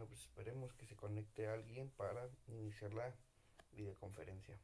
pues esperemos que se conecte alguien para iniciar la videoconferencia.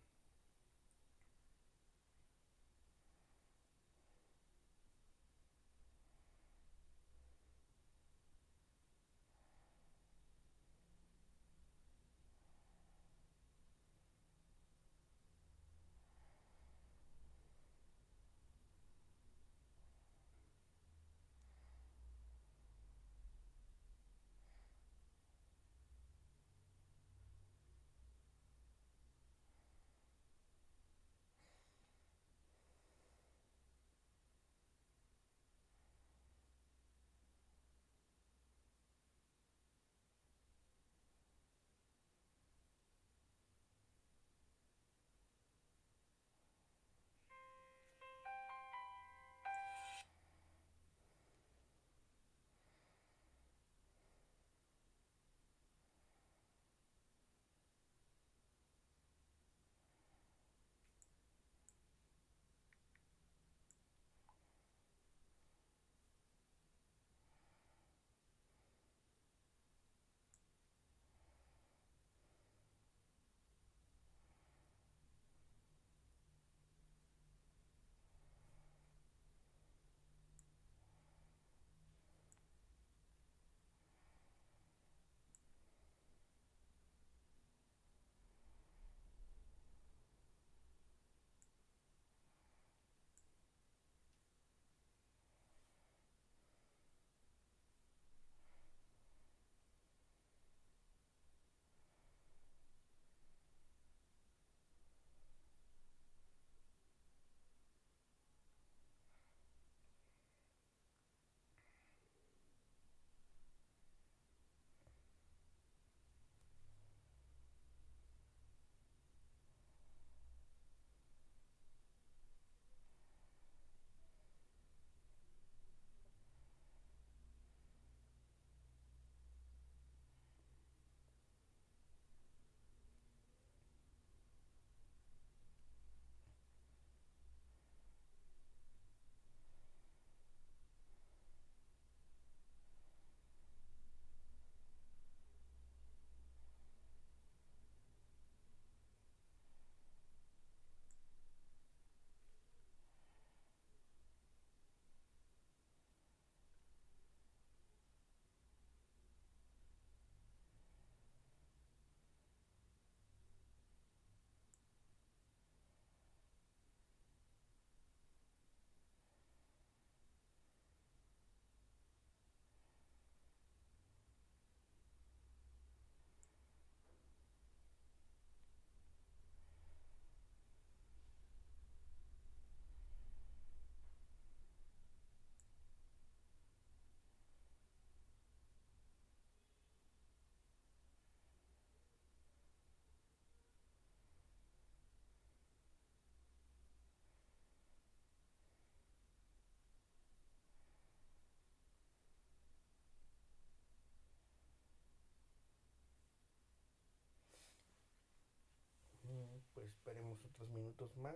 Pues esperemos otros minutos más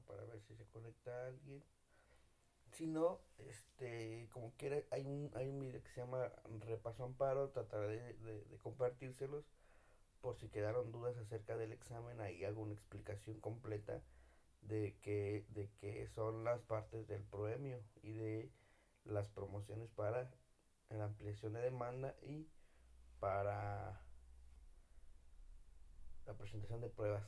para ver si se conecta alguien. Si no, como quiera, hay un video que se llama Repaso Amparo, trataré de compartírselos por si quedaron dudas acerca del examen. Ahí hago una explicación completa de qué son las partes del proemio y de las promociones para la ampliación de demanda y para la presentación de pruebas.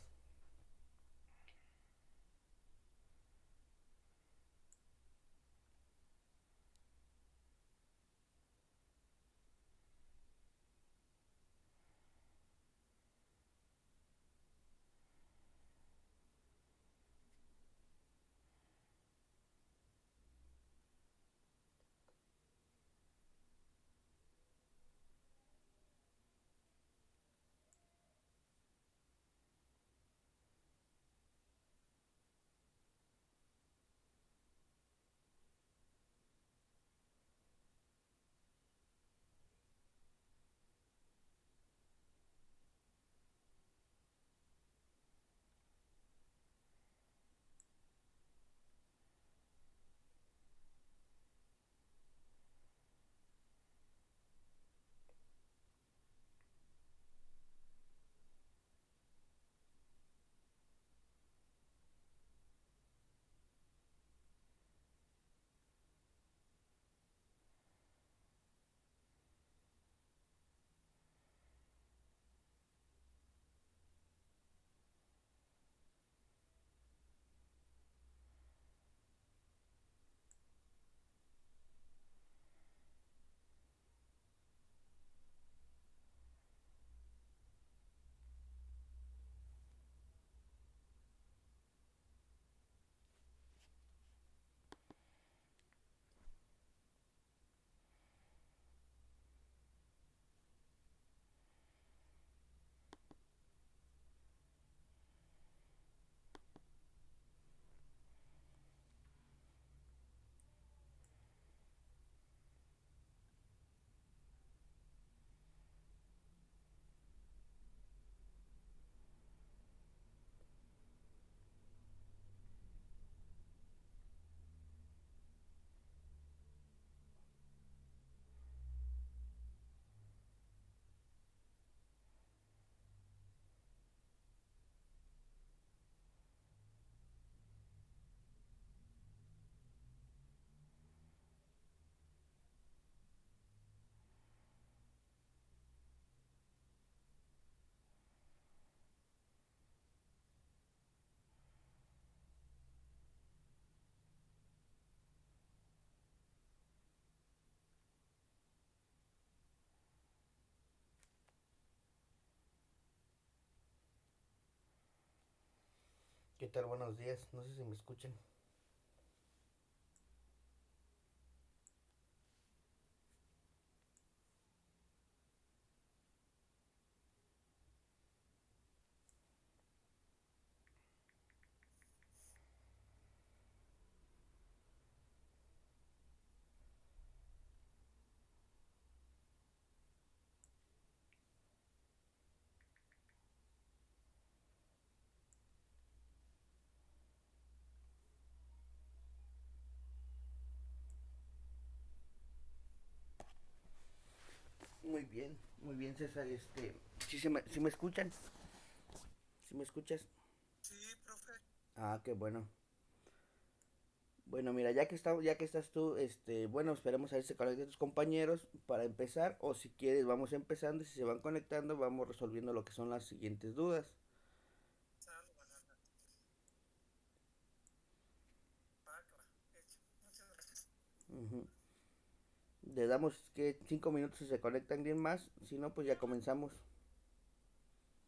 ¿Qué tal? Buenos días. No sé si me escuchan. Muy bien, César. ¿Sí me escuchan? ¿Sí me escuchas? Sí, profe. Ah, qué bueno. Bueno, mira, ya que estás tú, bueno, esperemos a ver si se conectan tus compañeros para empezar, o si quieres, vamos empezando, y si se van conectando, vamos resolviendo lo que son las siguientes dudas. Sale, banana. Va, que va. Hecho. Muchas gracias. Ujú. Le damos que 5 minutos si se conecta alguien más, si no, pues ya comenzamos.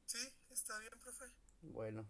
Sí, está bien, profe. Bueno,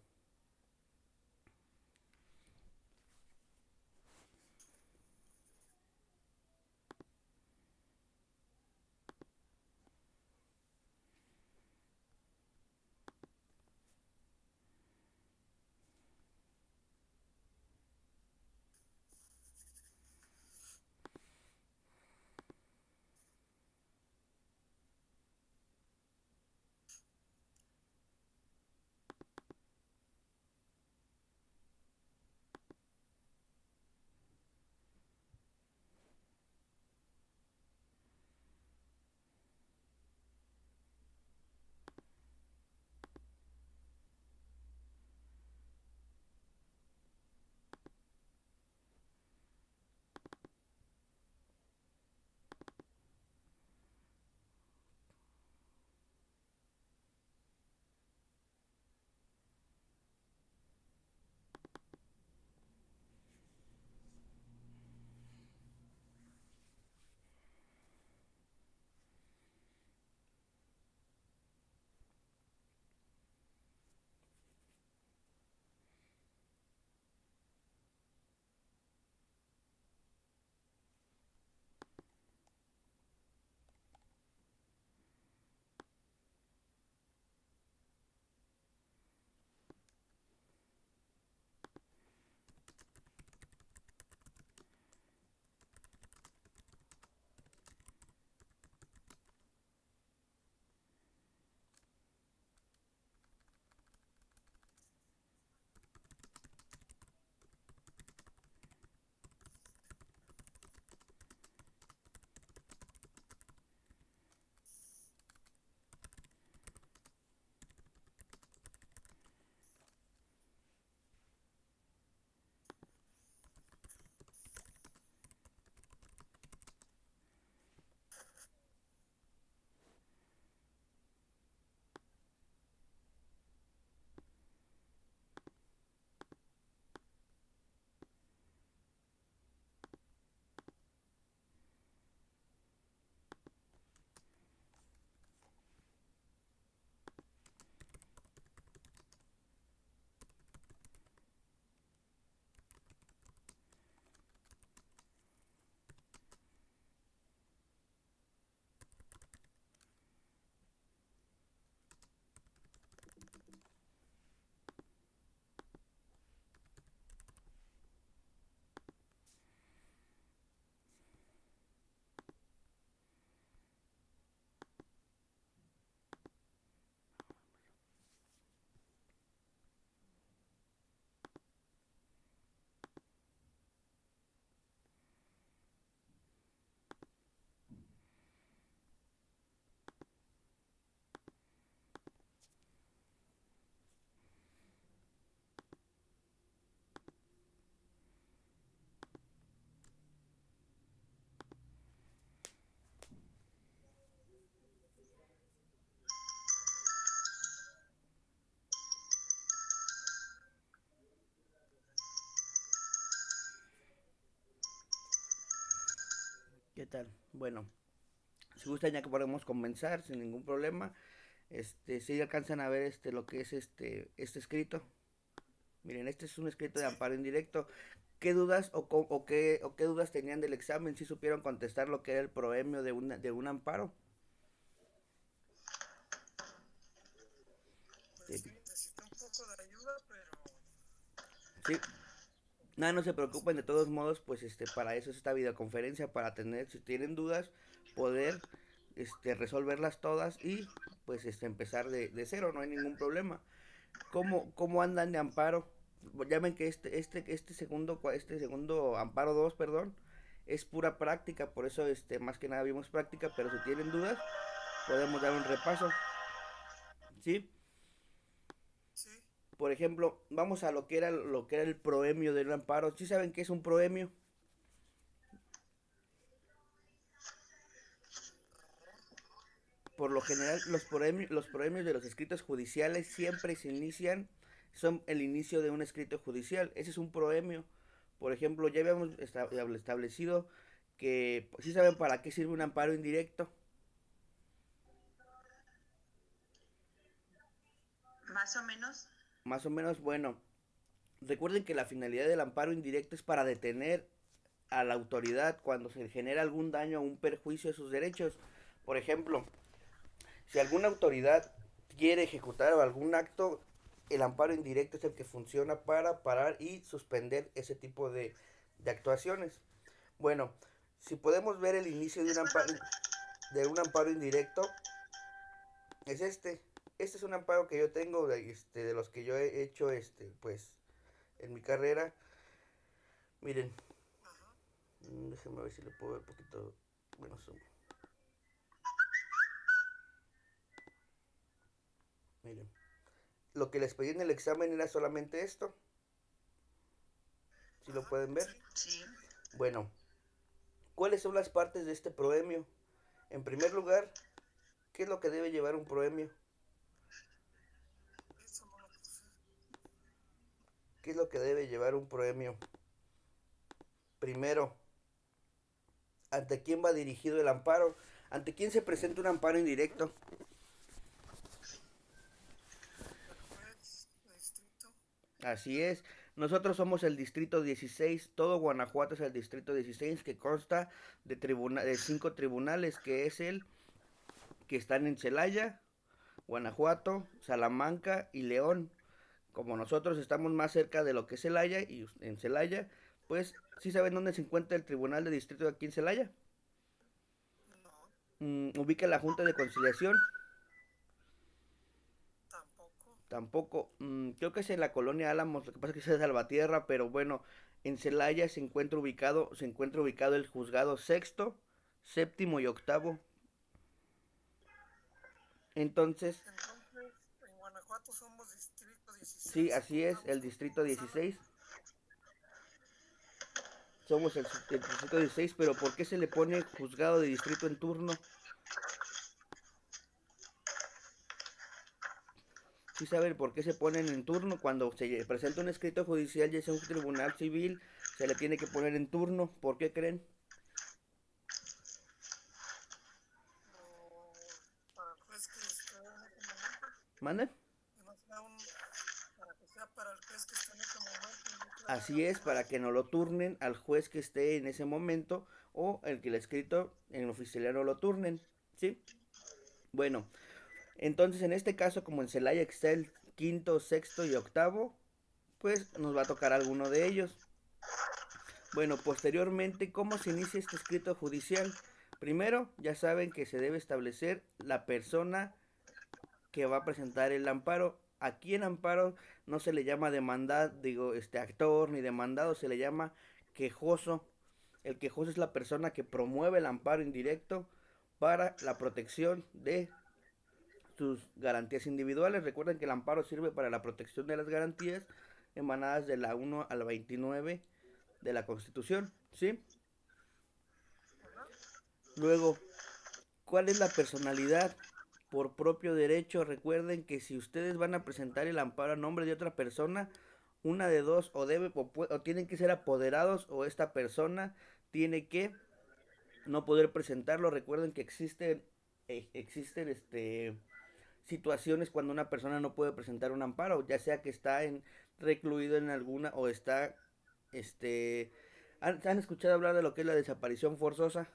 ¿qué tal? Bueno, si gustan ya que podemos comenzar sin ningún problema. Si alcanzan a ver lo que es este escrito. Miren, este es un escrito de Sí, amparo indirecto. ¿Qué dudas o qué dudas tenían del examen? ¿Si supieron contestar lo que era el proemio de un amparo? pues Sí, sí, necesito un poco de ayuda, pero sí. Nada, no se más o preocupen, de todos menos. modos, pues para eso es esta videoconferencia, para tener, si tienen dudas, poder resolverlas todas y pues empezar de cero, no hay ningún problema. ¿Cómo andan de amparo? Ya ven que este segundo amparo 2 perdón, es pura práctica, por eso más que nada vimos práctica, pero si tienen dudas, podemos dar un repaso, ¿sí? Sí, Por ejemplo, vamos a lo que era el proemio del amparo. ¿Sí saben qué es un proemio? Por lo general, los proemios de los escritos judiciales siempre se inician, son el inicio de un escrito judicial. Ese es un proemio. Por ejemplo, ya habíamos establecido que, ¿sí saben para qué sirve un amparo indirecto? Más o menos. Más o menos, bueno, recuerden que la finalidad del amparo indirecto es para detener a la autoridad cuando se genera algún daño o un perjuicio a sus derechos. Por ejemplo, si alguna autoridad quiere ejecutar algún acto, el amparo indirecto es el que funciona para parar y suspender ese tipo de actuaciones. Bueno, si podemos ver el inicio Disculpa. de un amparo indirecto, es este. Este es un amparo que yo tengo de los que yo he hecho pues en mi carrera. Miren, ajá, déjenme ver si le puedo ver un poquito. Bueno, zoom. Miren, lo que les pedí en el examen era solamente esto. Si lo ajá, pueden ver. sí, Sí. Bueno, ¿cuáles son las partes de este proemio? En primer lugar, ¿qué es lo que debe llevar un proemio? eso no lo puse. ¿Qué es lo que debe llevar un proemio? Primero, ¿ante quién va dirigido el amparo? ¿Ante quién se presenta un amparo indirecto? El juez de distrito, Así es. Nosotros somos el distrito 16, todo Guanajuato es el distrito 16 que consta de 5 tribunales, que es el que están en Celaya, Guanajuato, Salamanca y León. Como nosotros estamos más cerca de lo que es Celaya y en Celaya, pues sí saben dónde se encuentra el Tribunal de Distrito de aquí en Celaya. no, Ubica la Junta de Conciliación. tampoco. Tampoco. Creo que es en la colonia Álamos, lo que pasa es que es Salvatierra, pero bueno, en Celaya se encuentra ubicado el juzgado sexto, séptimo y octavo. Entonces, Entonces, en Guanajuato somos distrito sí, 16 y así es, contamos el con distrito una sala. 16. Somos el distrito 16, pero ¿por qué se le pone juzgado de distrito en turno? Sí saben por qué se ponen en turno cuando se presenta un escrito judicial, ya sea un tribunal civil, se le tiene que poner en turno. ¿Por qué creen? O para el juez que esté en ese momento, ¿Manden? que no sea para que sea para el juez que esté en ese momento y no que le haga Así es, turnar. para que no lo turnen al juez que esté en ese momento o el que el escrito en oficialía no lo turnen. ¿Sí? Bueno, entonces en este caso, como en Celaya está el quinto, sexto y octavo, pues nos va a tocar alguno de ellos. Bueno, posteriormente, ¿cómo se inicia este escrito judicial? Primero, ya saben que se debe establecer la persona que va a presentar el amparo. Aquí en amparo no se le llama demandado, digo, actor ni demandado, se le llama quejoso. El quejoso es la persona que promueve el amparo indirecto para la protección de sus garantías individuales. Recuerden que el amparo sirve para la protección de las garantías emanadas de la 1 a la 29 de la Constitución, ¿sí? Ajá, Luego, ¿cuál es la personalidad? Por propio derecho, recuerden que si ustedes van a presentar el amparo a nombre de otra persona, una de dos, o tienen que ser apoderados, o esta persona tiene que no poder presentarlo. Recuerden que existen situaciones cuando una persona no puede presentar un amparo, ya sea que está en recluido en alguna o está, este, ¿han escuchado hablar de lo que es la desaparición forzosa?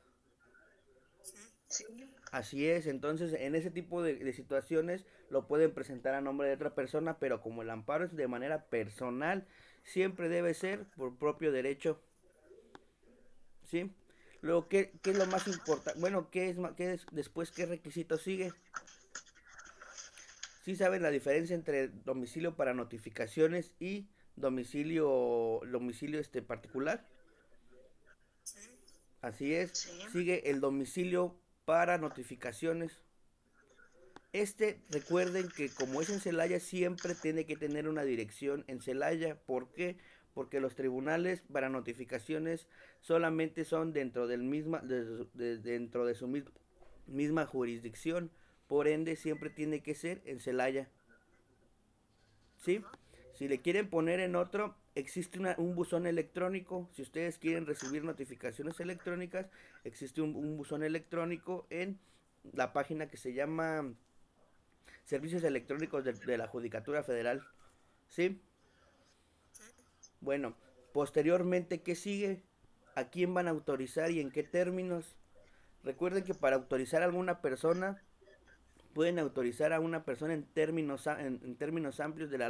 Sí, Sí. Así es, entonces en ese tipo de situaciones lo pueden presentar a nombre de otra persona, pero como el amparo es de manera personal, siempre debe ser por propio derecho, ¿sí? Luego, ¿qué es lo más importante? Bueno, ¿qué es después? ¿Qué requisito sigue? ¿Sí saben la diferencia entre domicilio para notificaciones y domicilio particular? sí, Así es, Sí. sigue el domicilio para notificaciones. Recuerden que como es en Celaya, siempre tiene que tener una dirección en Celaya. ¿Por qué? Porque los tribunales para notificaciones solamente son dentro de su misma jurisdicción. Por ende, siempre tiene que ser en Celaya. ¿Sí? ajá, Si le quieren poner en otro, existe un buzón electrónico. Si ustedes quieren recibir notificaciones electrónicas, existe un buzón electrónico en la página que se llama Servicios Electrónicos de la Judicatura Federal. ¿Sí? sí, Bueno, posteriormente, ¿qué sigue? ¿A quién van a autorizar y en qué términos? Recuerden que para autorizar a alguna persona, pueden autorizar a una persona en términos amplios de la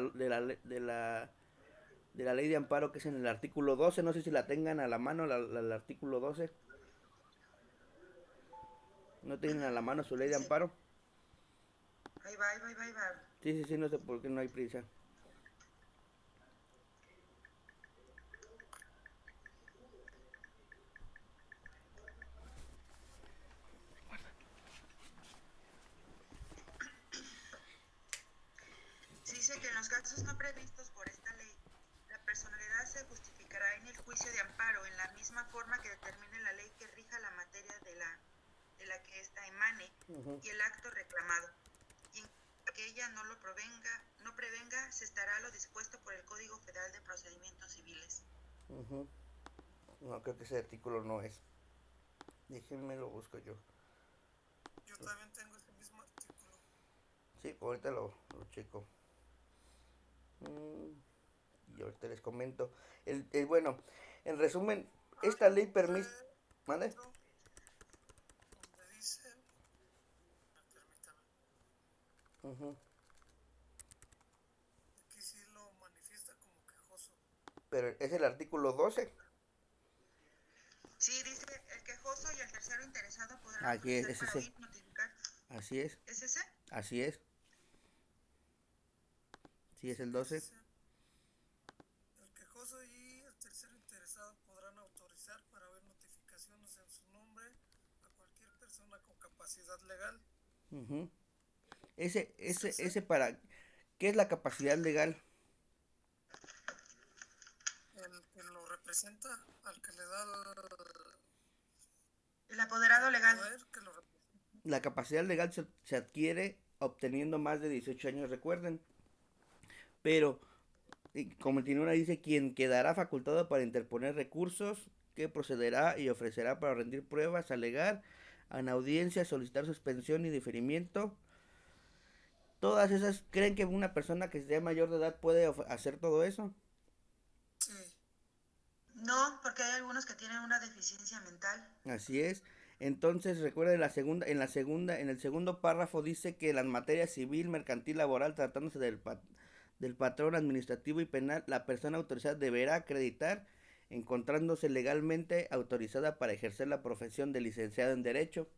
ley de amparo, que es en el artículo 12. No sé si la tengan a la mano, el artículo 12. ¿No tienen a la mano su ley de Dice, amparo? ahí va, ahí va, ahí va, ahí va. Sí, sí, sí, no sé por qué no hay prisa. Se dice que en los casos no previstos por esta ley, la personalidad se justificará en el juicio de amparo en la misma forma que determine la ley que rija la materia de la que ésta emane Uh-huh. y el acto reclamado. Y en que ella no prevenga, se estará lo dispuesto por el Código Federal de Procedimientos Civiles. Uh-huh. No, creo que ese artículo no es. Déjenme lo busco yo. yo también tengo ese mismo artículo. Sí, ahorita lo checo. Y ahorita les comento. Bueno, en resumen, Hay esta ley permite... ¿Mande? otro donde dice, permítame, Uh-huh. aquí sí lo manifiesta como quejoso. Pero es el artículo 12. Sí, dice, el quejoso y el tercero interesado podrán Aquí autorizar es para ese. oír notificar. Así es. ¿Es ese? Así es. Sí, es Sí, el es 12. ese. El quejoso y el tercero interesado podrán autorizar para ver notificaciones en su nombre a cualquier persona con capacidad legal. Uh-huh. ¿Es ese? Ese para... ¿Qué es la capacidad legal? El que lo representa, al que le da El apoderado el legal. poder, que lo representa. La capacidad legal se adquiere obteniendo más de 18 años, recuerden. Pero, como Tinura dice, quien quedará facultado para interponer recursos, que procederá y ofrecerá para rendir pruebas, alegar, en audiencia, solicitar suspensión y diferimiento. Todas esas, ¿creen que una persona que sea mayor de edad puede hacer todo eso? Sí, No, porque hay algunos que tienen una deficiencia mental. Así es. Entonces, recuerden en el segundo párrafo dice que las materias civil, mercantil, laboral, tratándose del patrón administrativo y penal, la persona autorizada deberá acreditar encontrándose legalmente autorizada para ejercer la profesión de licenciado en derecho.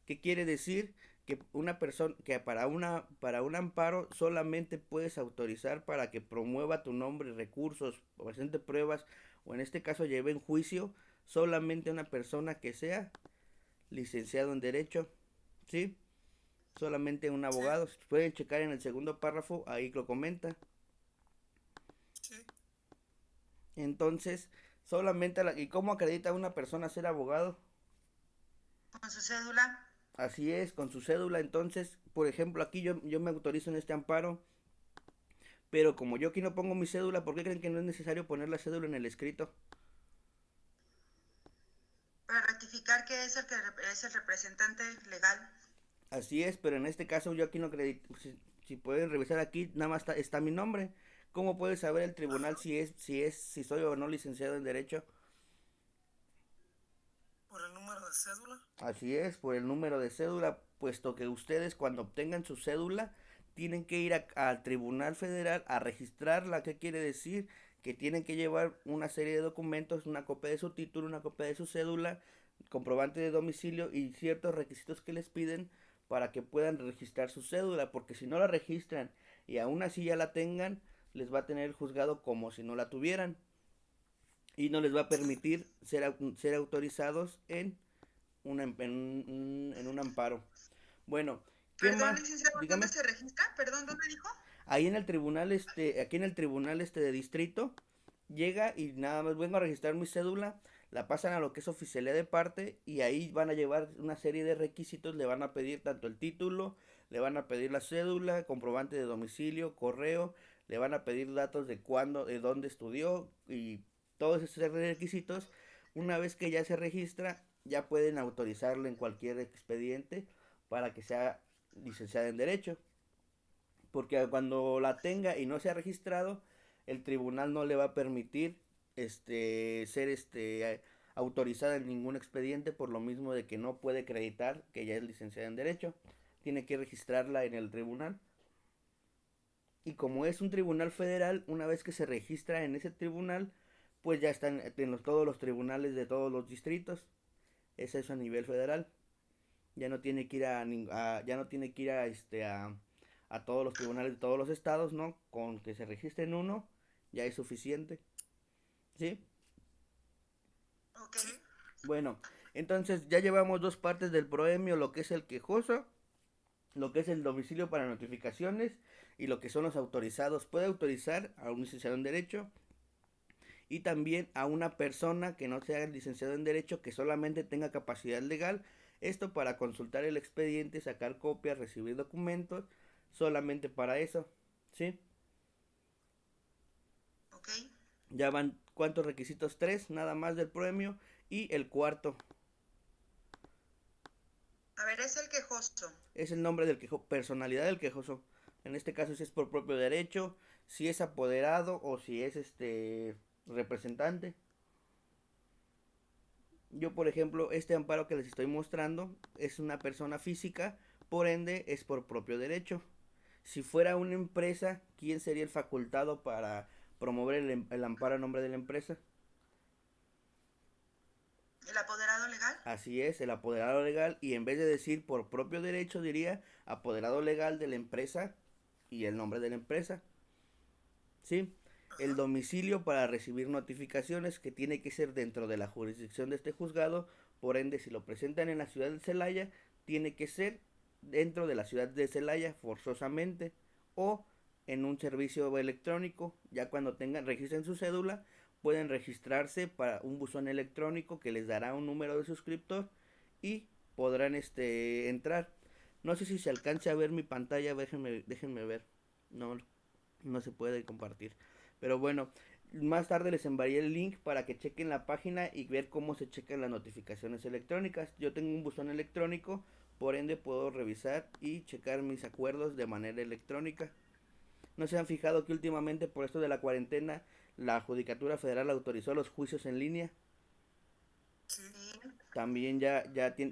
¿Qué quiere decir? Que una persona que para un amparo solamente puedes autorizar para que promueva tu nombre, recursos, o presente pruebas, o en este caso lleve en juicio solamente una persona que sea licenciado en derecho, ¿sí? Solamente un sí, abogado. Pueden checar en el segundo párrafo, ahí lo comenta. sí. Entonces, ¿y cómo acredita una persona ser abogado? Con su cédula. Así es, con su cédula. Entonces, por ejemplo, aquí yo me autorizo en este amparo, pero como yo aquí no pongo mi cédula, ¿por qué creen que no es necesario poner la cédula en el escrito? Para ratificar que es es el representante legal. Así es, pero en este caso yo aquí no acredito. Si pueden revisar aquí, nada más está mi nombre. ¿Cómo puede saber el tribunal si soy o no licenciado en Derecho? ¿Por el número de cédula? Así es, por el número de cédula, puesto que ustedes cuando obtengan su cédula tienen que ir al Tribunal Federal a registrarla. ¿Qué quiere decir? Que tienen que llevar una serie de documentos, una copia de su título, una copia de su cédula, comprobante de domicilio y ciertos requisitos que les piden para que puedan registrar su cédula, porque si no la registran y aún así ya la tengan, les va a tener el juzgado como si no la tuvieran y no les va a Sí. permitir ser autorizados en un amparo. Bueno, ¿qué Perdón, más? licenciado, ¿dónde Dígame. se registra? Perdón, ¿dónde dijo? Ahí en el tribunal, aquí en el tribunal de distrito, llega y nada más vengo a registrar mi cédula, la pasan a lo que es oficialía de parte y ahí van a llevar una serie de requisitos, le van a pedir tanto el título, le van a pedir la cédula, comprobante de domicilio, correo, le van a pedir datos de cuándo, de dónde estudió y todos esos requisitos. Una vez que ya se registra, ya pueden autorizarle en cualquier expediente para que sea licenciada en Derecho. Porque cuando la tenga y no se ha registrado, el tribunal no le va a permitir ser autorizada en ningún expediente por lo mismo de que no puede acreditar que ya es licenciada en Derecho. Tiene que registrarla en el tribunal. Y como es un tribunal federal, una vez que se registra en ese tribunal, pues ya están en todos los tribunales de todos los distritos. Es eso a nivel federal. Ya no tiene que ir ya no tiene que ir a todos los tribunales de todos los estados, ¿no? Con que se registre en uno ya es suficiente. ¿Sí? Ok. Sí. Bueno, entonces ya llevamos dos partes del proemio, lo que es el quejoso, lo que es el domicilio para notificaciones y lo que son los autorizados. Puede autorizar a un licenciado en Derecho y también a una persona que no sea licenciado en Derecho, que solamente tenga capacidad legal. Esto para consultar el expediente, sacar copias, recibir documentos, solamente para eso. ¿Sí? Ok. Ya van, ¿cuántos requisitos? Tres, nada más del premio. Y el cuarto A ver, es el quejoso. es el nombre del quejoso, personalidad del quejoso. En este caso si es por propio derecho, si es apoderado o si es representante. Yo, por ejemplo, este amparo que les estoy mostrando es una persona física, por ende es por propio derecho. Si fuera una empresa, ¿quién sería el facultado para promover el amparo a nombre de la empresa? ¿El apoderado legal? Así es, el apoderado legal, y en vez de decir por propio derecho, diría apoderado legal de la empresa y el nombre de la empresa. ¿Sí? El Ajá. domicilio para recibir notificaciones que tiene que ser dentro de la jurisdicción de este juzgado, por ende si lo presentan en la ciudad de Celaya, tiene que ser dentro de la ciudad de Celaya forzosamente o en un servicio electrónico, ya cuando registren su cédula, pueden registrarse para un buzón electrónico que les dará un número de suscriptor y podrán entrar. No sé si se alcance a ver mi pantalla, déjenme ver. No, no se puede compartir. Pero bueno, más tarde les enviaré el link para que chequen la página y ver cómo se checan las notificaciones electrónicas. Yo tengo un buzón electrónico, por ende puedo revisar y checar mis acuerdos de manera electrónica. ¿No se han fijado que últimamente por esto de la cuarentena la Judicatura Federal autorizó los juicios en línea? Sí. Sí. También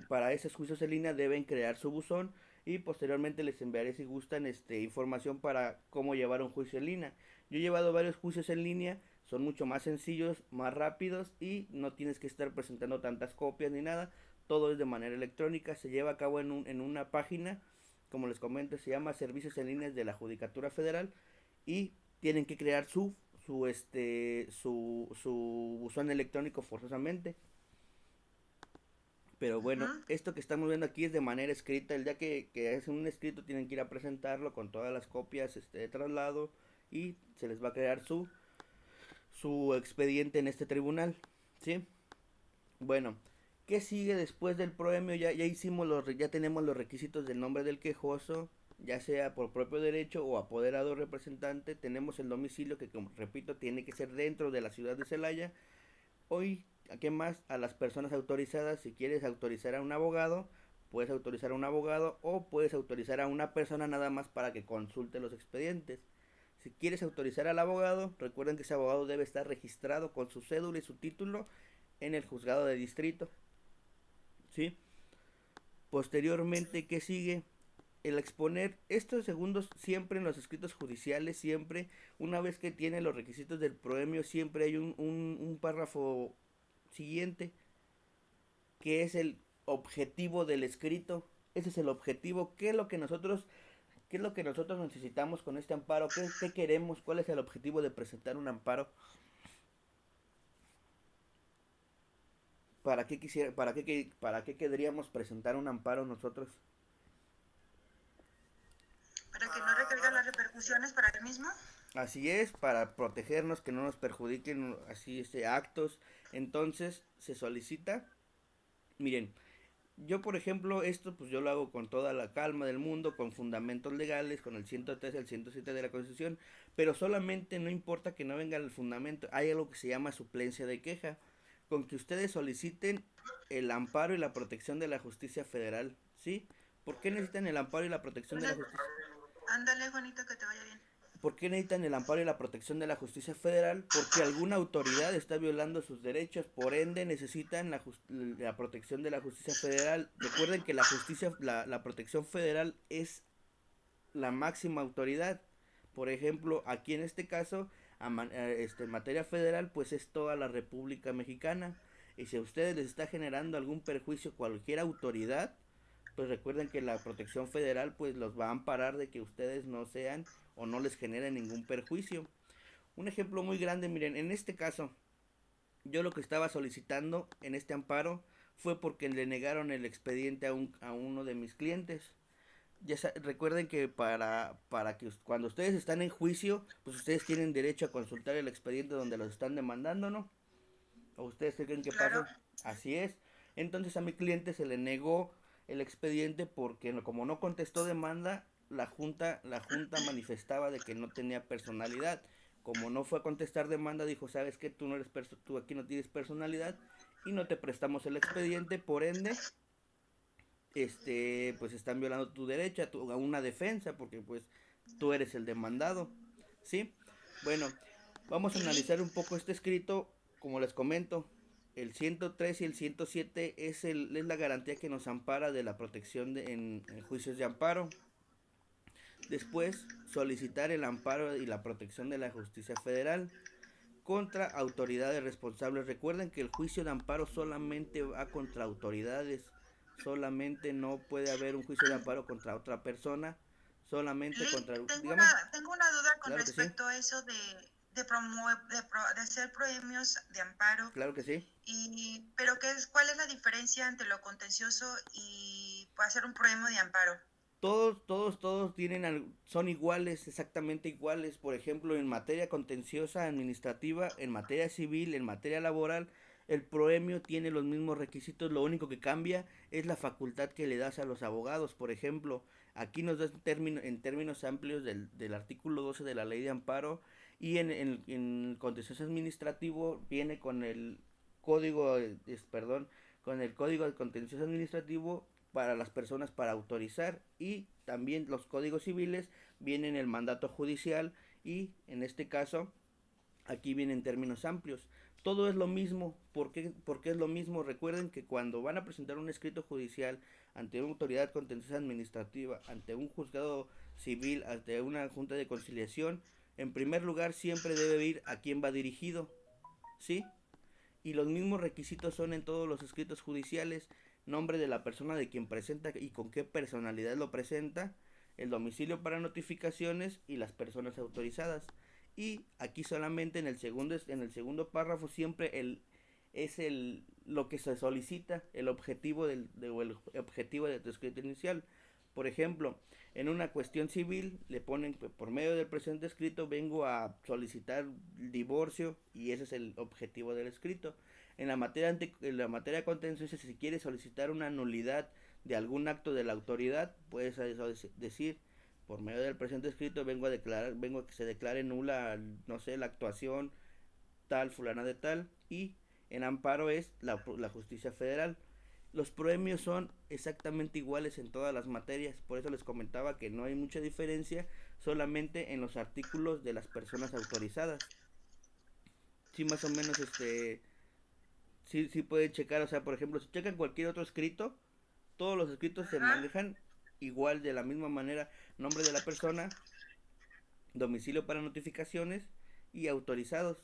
para esos juicios en línea deben crear su buzón y posteriormente les enviaré si gustan información para cómo llevar un juicio en línea. Yo he llevado varios juicios en línea, son mucho más sencillos, más rápidos y no tienes que estar presentando tantas copias ni nada, todo es de manera electrónica, se lleva a cabo en una página, como les comento, se llama Servicios en Línea de la Judicatura Federal y tienen que crear su buzón electrónico forzosamente. Pero bueno, Ujú. esto que estamos viendo aquí es de manera escrita. El día que hacen un escrito tienen que ir a presentarlo con todas las copias de traslado y se les va a crear su expediente en este tribunal. ¿Sí? Bueno, ¿qué sigue después del proemio? Ya tenemos los requisitos del nombre del quejoso, ya sea por propio derecho o apoderado representante. Tenemos el domicilio que, como repito, tiene que ser dentro de la ciudad de Celaya. Hoy, ¿a qué más? A las personas autorizadas, si quieres autorizar a un abogado, puedes autorizar a un abogado o puedes autorizar a una persona nada más para que consulte los expedientes. Si quieres autorizar al abogado, recuerden que ese abogado debe estar registrado con su cédula y su título en el juzgado de distrito. ¿Sí? Posteriormente, ¿qué sigue? El exponer estos segundos siempre en los escritos judiciales, siempre, una vez que tiene los requisitos del proemio, siempre hay un párrafo siguiente, que es el objetivo del escrito. Ese es el objetivo. ¿Qué es lo que nosotros necesitamos con este amparo? ¿Qué queremos? ¿Cuál es el objetivo de presentar un amparo? ¿Para qué querríamos presentar un amparo nosotros? Para que no recaigan las repercusiones para el mismo. Así es, para protegernos, que no nos perjudiquen así actos. Entonces se solicita, miren, yo por ejemplo esto pues yo lo hago con toda la calma del mundo, con fundamentos legales, con el 103 y el 107 de la Constitución, pero solamente no importa que no venga el fundamento, hay algo que se llama suplencia de queja, con que ustedes soliciten el amparo y la protección de la justicia federal, ¿sí? ¿Por qué necesitan el amparo y la protección de la justicia? Ándale, Juanito, que te vaya bien. ¿Por qué necesitan el amparo y la protección de la justicia federal? Porque alguna autoridad está violando sus derechos, por ende necesitan la protección de la justicia federal. Recuerden que la protección federal es la máxima autoridad. Por ejemplo, aquí en este caso, en materia federal, pues es toda la República Mexicana. Y si a ustedes les está generando algún perjuicio cualquier autoridad, pues recuerden que la protección federal pues los va a amparar de que ustedes no sean o no les generen ningún perjuicio. Un ejemplo muy grande, miren, en este caso, yo lo que estaba solicitando en este amparo fue porque le negaron el expediente a uno de mis clientes. Recuerden que para que cuando ustedes están en juicio, pues ustedes tienen derecho a consultar el expediente donde los están demandando, ¿no? ¿O ustedes creen que Claro. pasa? Así es. Entonces a mi cliente se le negó el expediente porque como no contestó demanda, la junta manifestaba de que no tenía personalidad. Como no fue a contestar demanda, dijo, sabes que tú no eres tú aquí no tienes personalidad y no te prestamos el expediente, por ende, pues están violando tu derecho a una defensa porque pues tú eres el demandado, ¿sí? Bueno, vamos a analizar un poco este escrito, como les comento. El 103 y el 107 es la garantía que nos ampara de la protección en juicios de amparo. Después, solicitar el amparo y la protección de la justicia federal contra autoridades responsables. Recuerden que el juicio de amparo solamente va contra autoridades. Solamente no puede haber un juicio de amparo contra otra persona. Solamente contra... Dígame. Tengo una duda con Claro que sí. respecto a eso de hacer premios de amparo. Claro que sí. Pero ¿cuál es la diferencia entre lo contencioso y hacer un premio de amparo? Todos son iguales, exactamente iguales. Por ejemplo, en materia contenciosa, administrativa, en materia civil, en materia laboral, el proemio tiene los mismos requisitos. Lo único que cambia es la facultad que le das a los abogados. Por ejemplo, aquí nos da en términos amplios del artículo 12 de la ley de amparo, y en el contencioso administrativo viene con el código, con el código de contencioso administrativo para las personas para autorizar, y también los códigos civiles vienen el mandato judicial, y en este caso aquí vienen términos amplios. Todo es lo mismo. ¿Por qué es lo mismo? Recuerden que cuando van a presentar un escrito judicial ante una autoridad contenciosa administrativa, ante un juzgado civil, ante una junta de conciliación, en primer lugar siempre debe ir a quién va dirigido, ¿sí? Y los mismos requisitos son en todos los escritos judiciales: nombre de la persona de quien presenta y con qué personalidad lo presenta, el domicilio para notificaciones y las personas autorizadas. Y aquí solamente en el segundo párrafo siempre lo que se solicita, el objetivo el objetivo de tu escrito inicial. Por ejemplo, en una cuestión civil le ponen: por medio del presente escrito vengo a solicitar divorcio, y ese es el objetivo del escrito. En la materia contenciosa, si quiere solicitar una nulidad de algún acto de la autoridad, puedes decir: por medio del presente escrito vengo a que se declare nula, no sé, la actuación tal fulana de tal. Y en amparo es la justicia federal. Los premios son exactamente iguales en todas las materias, por eso les comentaba que no hay mucha diferencia, solamente en los artículos de las personas autorizadas. Sí, más o menos, sí pueden checar, o sea, por ejemplo, si checan cualquier otro escrito, todos los escritos se Ajá. manejan igual, de la misma manera: nombre de la persona, domicilio para notificaciones y autorizados,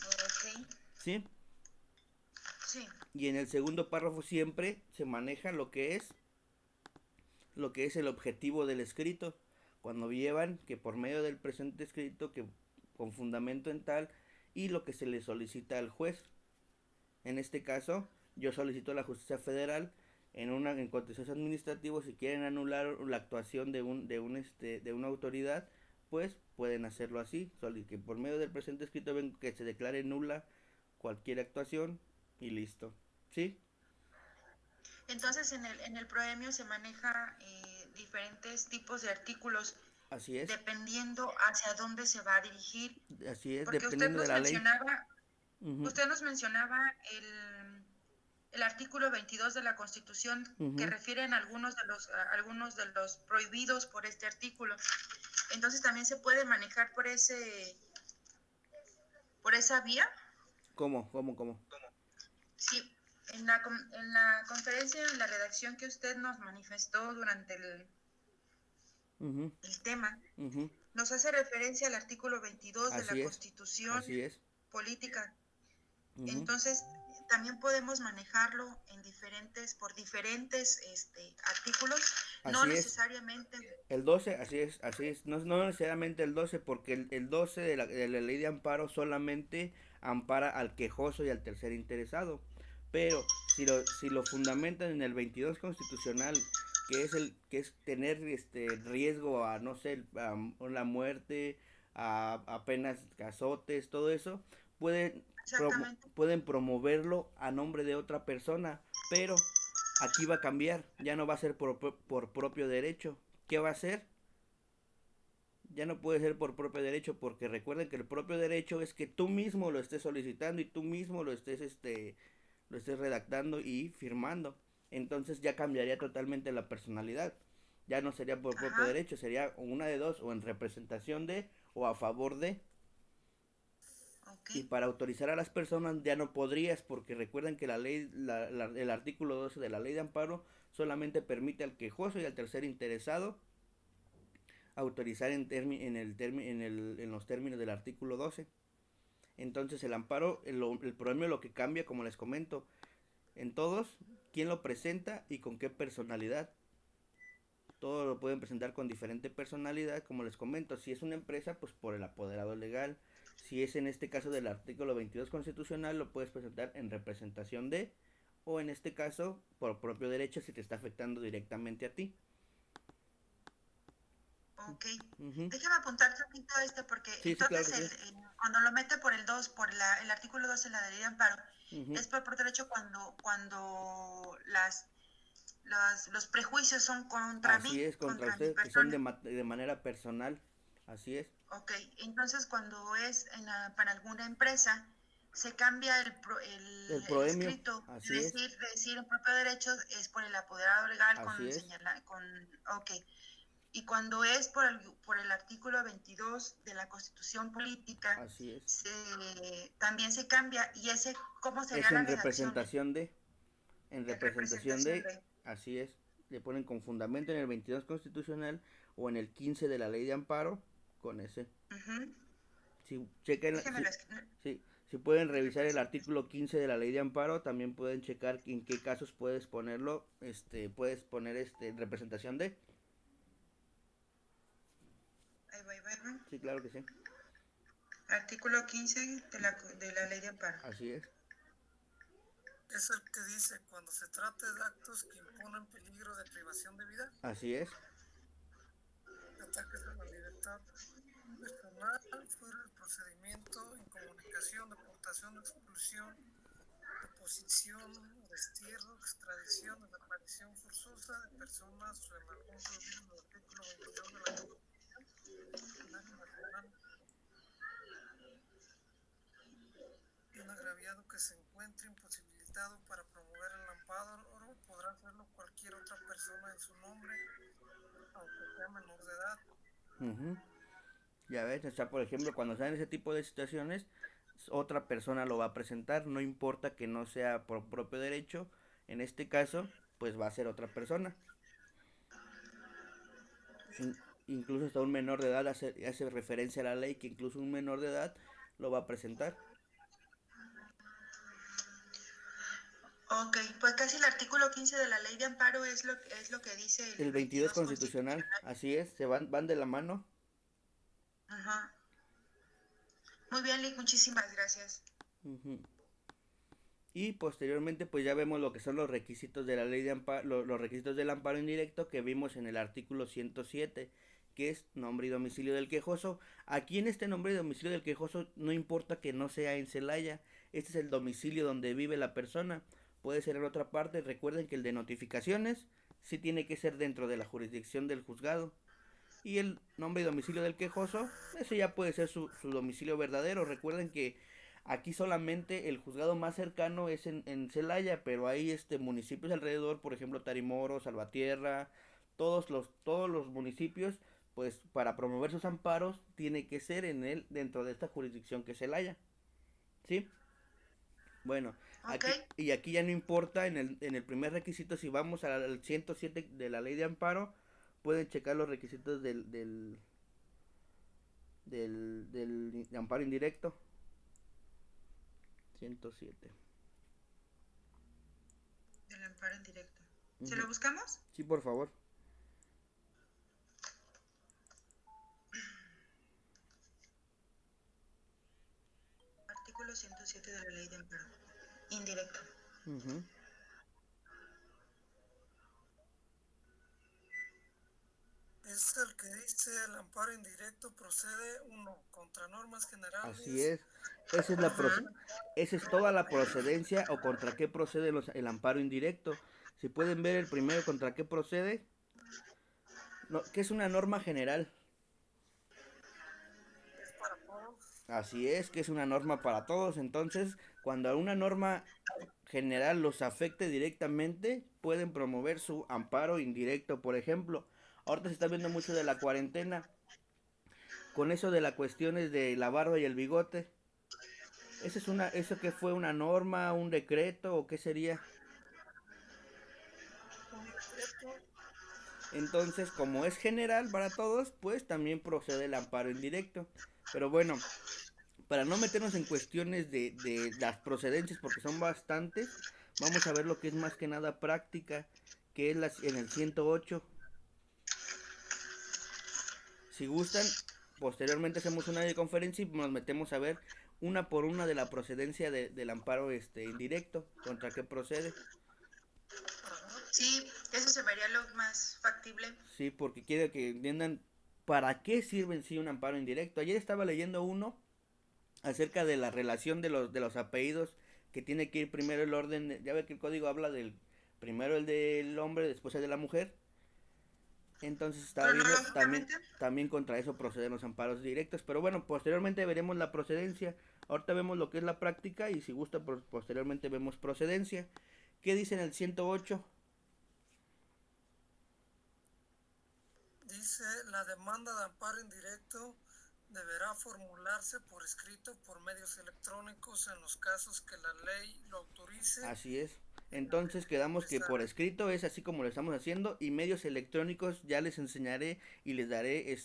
Ok. ¿sí? Sí. Y en el segundo párrafo siempre se maneja lo que es el objetivo del escrito, cuando llevan que por medio del presente escrito, que con fundamento en tal, y lo que se le solicita al juez. En este caso, yo solicito a la justicia federal en contencioso administrativo, si quieren anular la actuación de una autoridad, pues pueden hacerlo así, que por medio del presente escrito ven que se declare nula cualquier actuación y listo. ¿Sí? Entonces en el proemio se maneja diferentes tipos de artículos Así es. dependiendo hacia dónde se va a dirigir, Así es, porque usted dependiendo de nos la ley. mencionaba, Uh-huh. usted nos mencionaba el artículo 22 de la Constitución que Uh-huh. refiere en algunos de los prohibidos por este artículo. Entonces también se puede manejar por esa vía. ¿Cómo? Sí, en la conferencia, en la redacción que usted nos manifestó durante Uh-huh. el tema, Uh-huh. nos hace referencia al artículo 22 de la Así es. Constitución Así es. Política. Uh-huh. Entonces, también podemos manejarlo por diferentes artículos, no Así es. necesariamente. El 12, así es. No, no necesariamente el 12, porque el 12 de la ley de amparo solamente ampara al quejoso y al tercer interesado. Pero si lo fundamentan en el 22 constitucional, que es tener riesgo a, no sé, a la muerte, a penas, azotes, todo eso, Exactamente. pueden promoverlo a nombre de otra persona, pero aquí va a cambiar, ya no va a ser por propio derecho. ¿Qué va a ser? Ya no puede ser por propio derecho, porque recuerden que el propio derecho es que tú mismo lo estés solicitando y tú mismo lo estés redactando y firmando. Entonces ya cambiaría totalmente la personalidad. Ya no sería por propio Ajá. derecho, sería una de dos: o en representación de o a favor de. Ok. Y para autorizar a las personas ya no podrías, porque recuerden que el artículo 12 de la ley de amparo solamente permite al quejoso y al tercer interesado autorizar en los términos del artículo 12. Entonces el amparo, el problema, lo que cambia, como les comento, en todos, quién lo presenta y con qué personalidad. Todos lo pueden presentar con diferente personalidad, como les comento. Si es una empresa, pues por el apoderado legal. Si es en este caso del artículo 22 constitucional, lo puedes presentar en representación de, o en este caso por propio derecho, si te está afectando directamente a ti. Ok. Uh-huh. Déjame apuntar tantito porque Sí, claro entonces que sí. cuando lo mete por el 2, el artículo 2 en la ley de amparo, Uh-huh. es por derecho cuando los prejuicios son contra Así mí, es, contra contra mi usted, que son persona. de manera personal. Así es. Ok, entonces cuando es para alguna empresa, se cambia El el proemio, escrito, así es. de decir en propio derecho es por el apoderado legal Así es. ok. Y cuando es por el artículo 22 de la Constitución Política, Así es. también se cambia. ¿Y cómo sería Es la redacción? en En representación representación de, de. así es. Le ponen con fundamento en el 22 constitucional o en el 15 de la ley de amparo, con ese. Uh-huh. Si chequen, Déjenmelo escribir. si pueden En revisar el representación. artículo 15 de la ley de amparo, también pueden checar en qué casos puedes ponerlo, puedes poner representación de. Ahí va, ahí va, ahí va. Sí, claro que sí. Artículo 15 de la ley de amparo. Así es. Es el que dice cuando se trate de actos que imponen peligro de privación de vida, Así es. de ataques a la libertad personal, fuera del procedimiento, incomunicación, deportación, expulsión, deposición, destierro, extradición, desaparición forzosa de personas o en algún prohibido del artículo 22 de la Constitución Nacional. y un agraviado que se encuentre imposibilitado para promover el amparo podrá hacerlo cualquier otra persona en su nombre, aunque sea menor de edad. Ujú. Ya ves, o sea, por ejemplo, cuando sean ese tipo de situaciones, otra persona lo va a presentar, no importa que no sea por propio derecho, en este caso, pues va a ser otra persona. In- Incluso hasta un menor de edad hace referencia a la ley que incluso un menor de edad lo va a presentar. Ok, pues casi el artículo 15 de la ley de amparo es lo que dice El el 22 22 constitucional, constitucional. así es, van de la mano. Ajá. Muy bien, Lick, muchísimas gracias. Ujú. Y posteriormente pues ya vemos lo que son los requisitos de la ley de amparo, los requisitos del amparo indirecto que vimos en el artículo 107, que es nombre y domicilio del quejoso. Aquí en este nombre y domicilio del quejoso no importa que no sea en Celaya, este es el domicilio donde vive la persona, puede ser en otra parte. Recuerden que el de notificaciones sí tiene que ser dentro de la jurisdicción del juzgado. Y el nombre y domicilio del quejoso, ese ya puede ser su domicilio verdadero. Recuerden que aquí solamente el juzgado más cercano es en Celaya, pero hay municipios alrededor, por ejemplo Tarimoro, Salvatierra, todos los municipios, pues para promover sus amparos tiene que ser dentro de esta jurisdicción que es Celaya, ¿sí? Bueno, Ok, aquí ya no importa en el primer requisito, si vamos al 107 de la ley de amparo, pueden checar los requisitos del amparo indirecto. 107. del amparo en directo. ¿Se Ujú. lo buscamos? Sí, por favor. Artículo 107 de la ley de amparo. Indirecto. Ujú. Es el que dice el amparo indirecto procede, uno, contra normas Así generales. es. Esa es Ujú. esa es toda la procedencia o contra qué procede el amparo indirecto. Si pueden ver el primero contra qué procede, no, que es una norma general. Es para todos. Así es, que es una norma para todos. Entonces, cuando a una norma general los afecte directamente, pueden promover su amparo indirecto. Por ejemplo, ahorita se está viendo mucho de la cuarentena, con eso de las cuestiones de la barba y el bigote. ¿Eso que fue una norma, un decreto o qué sería? Un decreto. Entonces, como es general para todos, pues también procede el amparo indirecto. Pero bueno, para no meternos en cuestiones de las procedencias, porque son bastantes, vamos a ver lo que es más que nada práctica, que es en el 108. Si gustan, posteriormente hacemos una videoconferencia y nos metemos a ver una por una de la procedencia del amparo indirecto, contra qué procede. Ajá. Sí, eso se vería lo más factible. Sí, porque quiero que entiendan para qué sirve en sí un amparo indirecto. Ayer estaba leyendo uno acerca de la relación de los apellidos, que tiene que ir primero el orden, ya ve que el código habla del primero el del hombre, después el de la mujer. Entonces estaba viendo Cronológicamente. también contra eso proceden los amparos directos, pero bueno, posteriormente veremos la procedencia. Ahorita vemos lo que es la práctica y si gusta posteriormente vemos procedencia. ¿Qué dice en el 108? Dice, la demanda de amparo indirecto deberá formularse por escrito por medios electrónicos en los casos que la ley lo autorice. Así es. Entonces quedamos que por escrito es así como lo estamos haciendo y medios electrónicos ya les enseñaré y les daré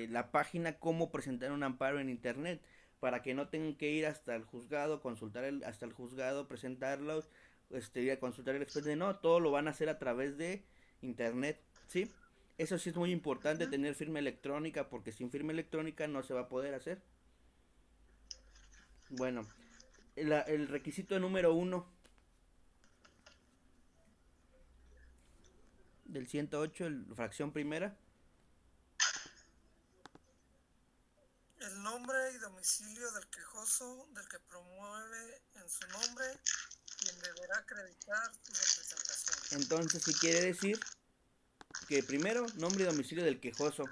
la página cómo presentar un amparo en internet para que no tengan que ir hasta el juzgado, hasta el juzgado, presentarlos, ir a consultar el expediente, no, todo lo van a hacer a través de internet, ¿sí? Eso sí es muy importante tener firma electrónica porque sin firma electrónica no se va a poder hacer. Bueno, el requisito número uno del 108, fracción primera. El nombre y domicilio del quejoso, del que promueve en su nombre, quien deberá acreditar su representación. Entonces, ¿qué quiere decir? Que primero, nombre y domicilio del quejoso.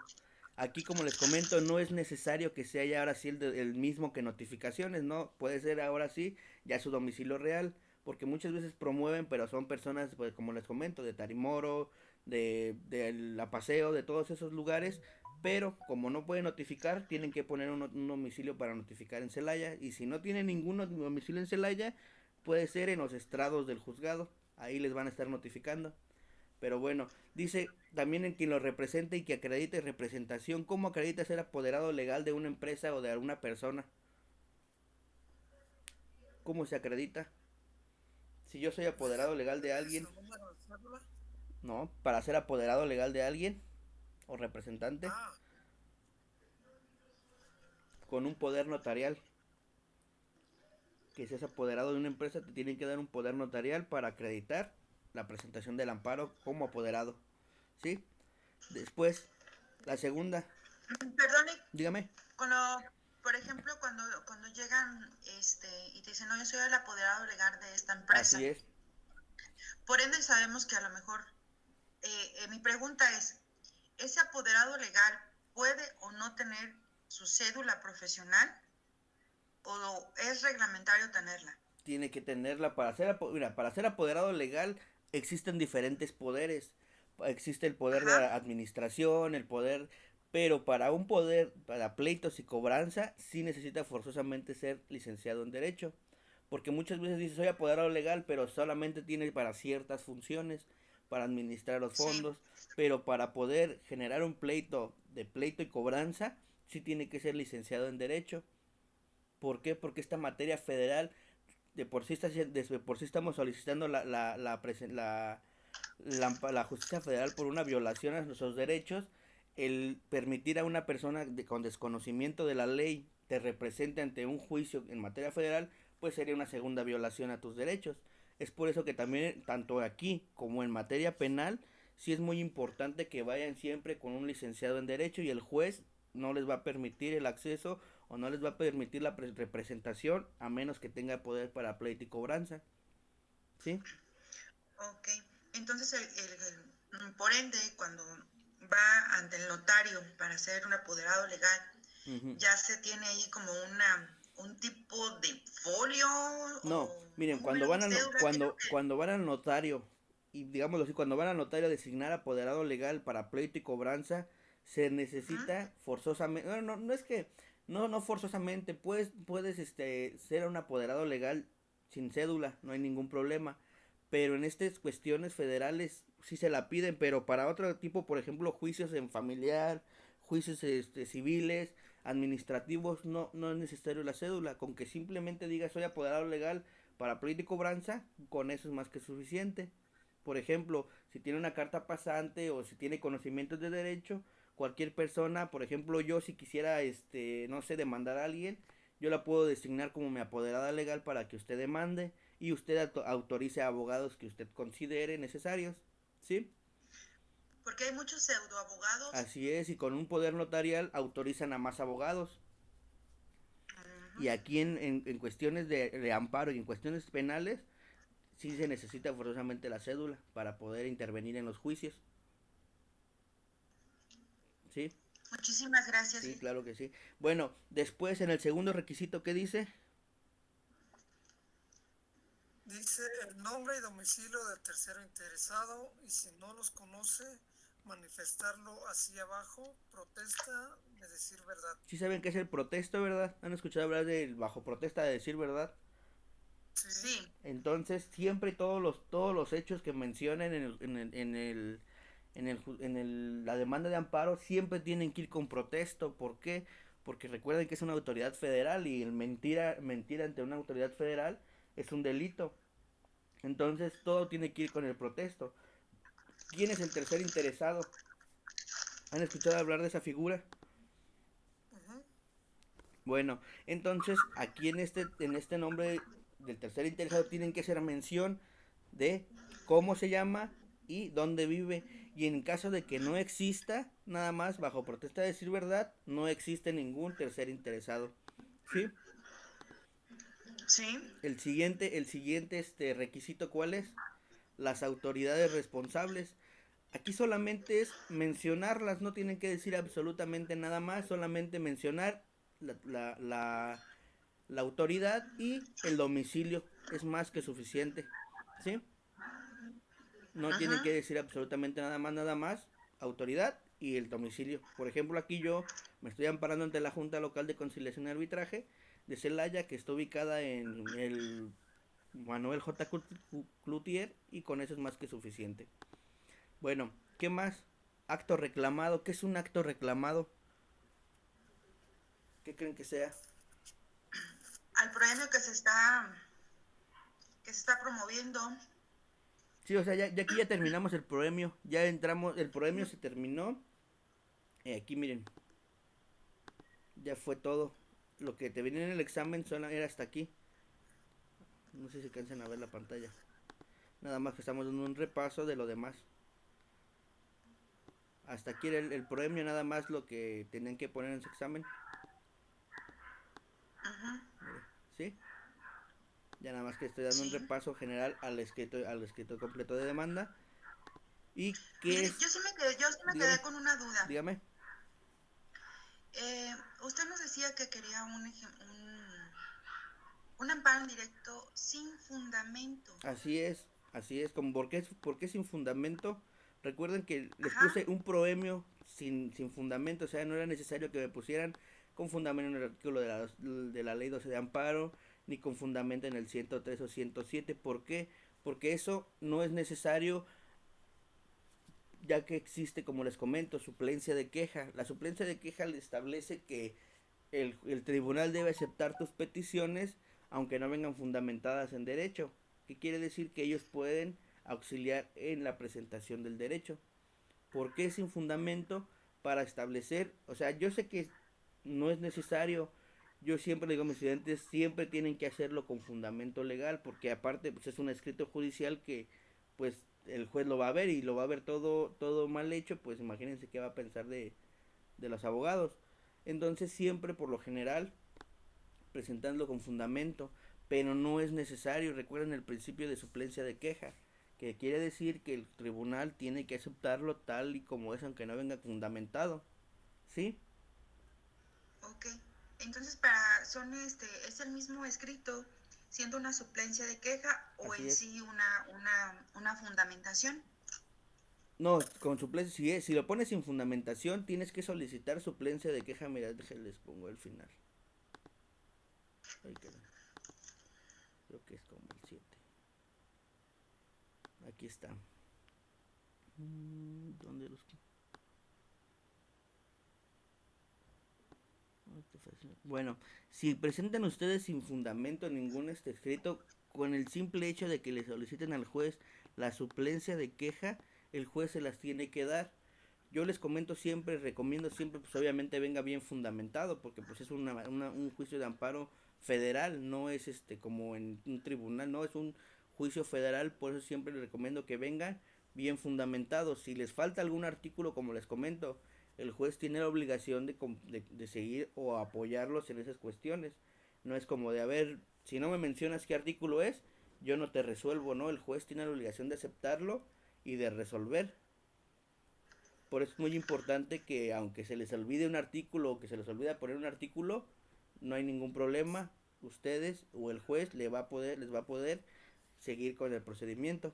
Aquí, como les comento, no es necesario que sea ya ahora sí el mismo que notificaciones, ¿no? Puede ser ahora sí ya su domicilio real, porque muchas veces promueven, pero son personas, pues como les comento, de Tarimoro, de La Paseo, de todos esos lugares, pero como no pueden notificar, tienen que poner un domicilio para notificar en Celaya, y si no tienen ningún domicilio en Celaya, puede ser en los estrados del juzgado, ahí les van a estar notificando. Pero bueno, dice también en quien lo represente y que acredite representación. ¿Cómo acredita ser apoderado legal de una empresa o de alguna persona? ¿Cómo se acredita? Si yo soy apoderado legal de Su alguien, número de cédula. ¿no? Para ser apoderado legal de alguien o representante Ah, con un poder notarial. Que seas apoderado de una empresa, te tienen que dar un poder notarial para acreditar la presentación del amparo como apoderado. ¿Sí? Después, la segunda, Perdone, dígame. cuando, por ejemplo, cuando llegan y te dicen, no, yo soy el apoderado legal de esta Así empresa. es. Por ende, sabemos que a lo mejor, mi pregunta es, ¿ese apoderado legal puede o no tener su cédula profesional o es reglamentario tenerla? Tiene que tenerla para ser, mira, para ser apoderado legal existen diferentes poderes. Existe el poder de Ajá, administración, el poder, pero para un poder, para pleitos y cobranza, sí necesita forzosamente ser licenciado en derecho. Porque muchas veces dice soy apoderado legal, pero solamente tiene para ciertas funciones, para administrar los sí, fondos, pero para poder generar un pleito de pleito y cobranza, sí tiene que ser licenciado en derecho. ¿Por qué? Porque esta materia federal de por sí, de por sí estamos solicitando la justicia federal por una violación a nuestros derechos. El permitir a una persona con desconocimiento de la ley te represente ante un juicio en materia federal, pues sería una segunda violación a tus derechos. Es por eso que también, tanto aquí como en materia penal, sí es muy importante que vayan siempre con un licenciado en derecho y el juez no les va a permitir el acceso o no les va a permitir la representación a menos que tenga poder para pleito y cobranza. ¿Sí? ok. Entonces, por ende, cuando va ante el notario para ser un apoderado legal, Ujú. ya se tiene ahí como un tipo de folio No, o miren, número, cédula, ¿qué es lo que? cuando van al notario, y digámoslo así, cuando van al notario a designar apoderado legal para pleito y cobranza, se Ujú, necesita forzosamente, no es que, no forzosamente, puedes ser un apoderado legal sin cédula, no hay ningún problema, pero en estas cuestiones federales sí se la piden, pero para otro tipo, por ejemplo, juicios en familiar, juicios civiles, administrativos, no es necesario la cédula, con que simplemente diga soy apoderado legal para pleito y cobranza, con eso es más que suficiente. Por ejemplo, si tiene una carta pasante o si tiene conocimientos de derecho, cualquier persona, por ejemplo yo si quisiera, no sé, demandar a alguien, yo la puedo designar como mi apoderada legal para que usted demande y usted autorice a abogados que usted considere necesarios, ¿sí? porque hay muchos pseudoabogados. Así es, y con un poder notarial autorizan a más abogados. Ujú, Y aquí en cuestiones de amparo y en cuestiones penales, sí se necesita forzosamente la cédula para poder intervenir en los juicios. ¿Sí? muchísimas gracias, Sí, Gil. claro que sí. Bueno, después en el segundo requisito, ¿qué dice? dice el nombre y domicilio del tercero interesado y si no los conoce, manifestarlo así abajo, protesta de decir verdad. Sí saben qué es el protesto, ¿verdad? ¿Han escuchado hablar del bajo protesta de decir verdad? Sí, Sí, Entonces, siempre todos los hechos que mencionen la demanda de amparo siempre tienen que ir con protesto. ¿Por qué? Porque recuerden que es una autoridad federal y el mentir ante una autoridad federal es un delito. Entonces, todo tiene que ir con el protesto. ¿Quién es el tercer interesado? ¿Han escuchado hablar de esa figura? ujú, Bueno, entonces aquí en este nombre del tercer interesado tienen que hacer mención de cómo se llama y dónde vive. Y en caso de que no exista, nada más bajo protesta de decir verdad, no existe ningún tercer interesado. ¿Sí? sí, El siguiente requisito, ¿cuál es? Las autoridades responsables. Aquí solamente es mencionarlas, no tienen que decir absolutamente nada más, solamente mencionar la, la, la, la autoridad y el domicilio, es más que suficiente, ¿sí? No tienen que Ajá. decir absolutamente nada más, autoridad y el domicilio. Por ejemplo, aquí yo me estoy amparando ante la Junta Local de Conciliación y Arbitraje de Celaya, que está ubicada en el Manuel J. Cloutier, y con eso es más que suficiente. Bueno, ¿qué más? Acto reclamado. ¿Qué es un acto reclamado? ¿Qué creen que sea? Al premio que se está promoviendo. Sí, o sea, ya aquí ya terminamos el proemio. Ya entramos, el proemio se terminó. Aquí miren, ya fue todo. Lo que te venía en el examen solo era hasta aquí. No sé si alcanzan a ver la pantalla. Nada más que estamos dando un repaso de lo demás. Hasta aquí era el proemio, nada más lo que tenían que poner en su examen. Ajá. Mire, ¿sí? Ya nada más que estoy dando un Sí. repaso general al escrito completo de demanda. ¿Y qué Mire, es? yo sí me Dígame, quedé con una duda. dígame. Usted nos decía que quería un amparo en directo sin fundamento. Así es, como por qué sin fundamento. Recuerden que les Ajá. puse un proemio sin fundamento, o sea, no era necesario que me pusieran con fundamento en el artículo de la ley 12 de amparo, ni con fundamento en el 103 o 107. ¿Por qué? Porque eso no es necesario, ya que existe, como les comento, suplencia de queja. La suplencia de queja le establece que el tribunal debe aceptar tus peticiones aunque no vengan fundamentadas en derecho. ¿Qué quiere decir? Que ellos pueden auxiliar en la presentación del derecho. ¿Por qué sin fundamento? Para establecer, o sea, yo sé que no es necesario, yo siempre le digo a mis estudiantes, siempre tienen que hacerlo con fundamento legal, porque aparte pues es un escrito judicial que pues el juez lo va a ver y lo va a ver todo mal hecho, pues imagínense qué va a pensar de los abogados. Entonces siempre por lo general presentándolo con fundamento, pero no es necesario. Recuerden el principio de suplencia de queja, que quiere decir que el tribunal tiene que aceptarlo tal y como es, aunque no venga fundamentado. ¿Sí? Ok. Entonces, es el mismo escrito, siendo una suplencia de queja o Así en es. sí una fundamentación. No, con suplencia, si lo pones sin fundamentación, tienes que solicitar suplencia de queja. Mira, les pongo el final. Ahí queda. Creo que es como el 7. Aquí está. ¿Dónde los? Bueno, si presentan ustedes sin fundamento ningún escrito, con el simple hecho de que le soliciten al juez la suplencia de queja, el juez se las tiene que dar. Yo les comento siempre, recomiendo siempre, pues obviamente venga bien fundamentado, porque pues es un juicio de amparo federal, no es como en un tribunal, no es un juicio federal, por eso siempre les recomiendo que vengan bien fundamentados. Si les falta algún artículo, como les comento, el juez tiene la obligación de seguir o apoyarlos en esas cuestiones. No es como de, a ver, si no me mencionas qué artículo es, yo no te resuelvo, ¿no? El juez tiene la obligación de aceptarlo y de resolver. Por eso es muy importante que aunque se les olvide un artículo o que se les olvide poner un artículo, no hay ningún problema. Ustedes o el juez les va a poder seguir con el procedimiento.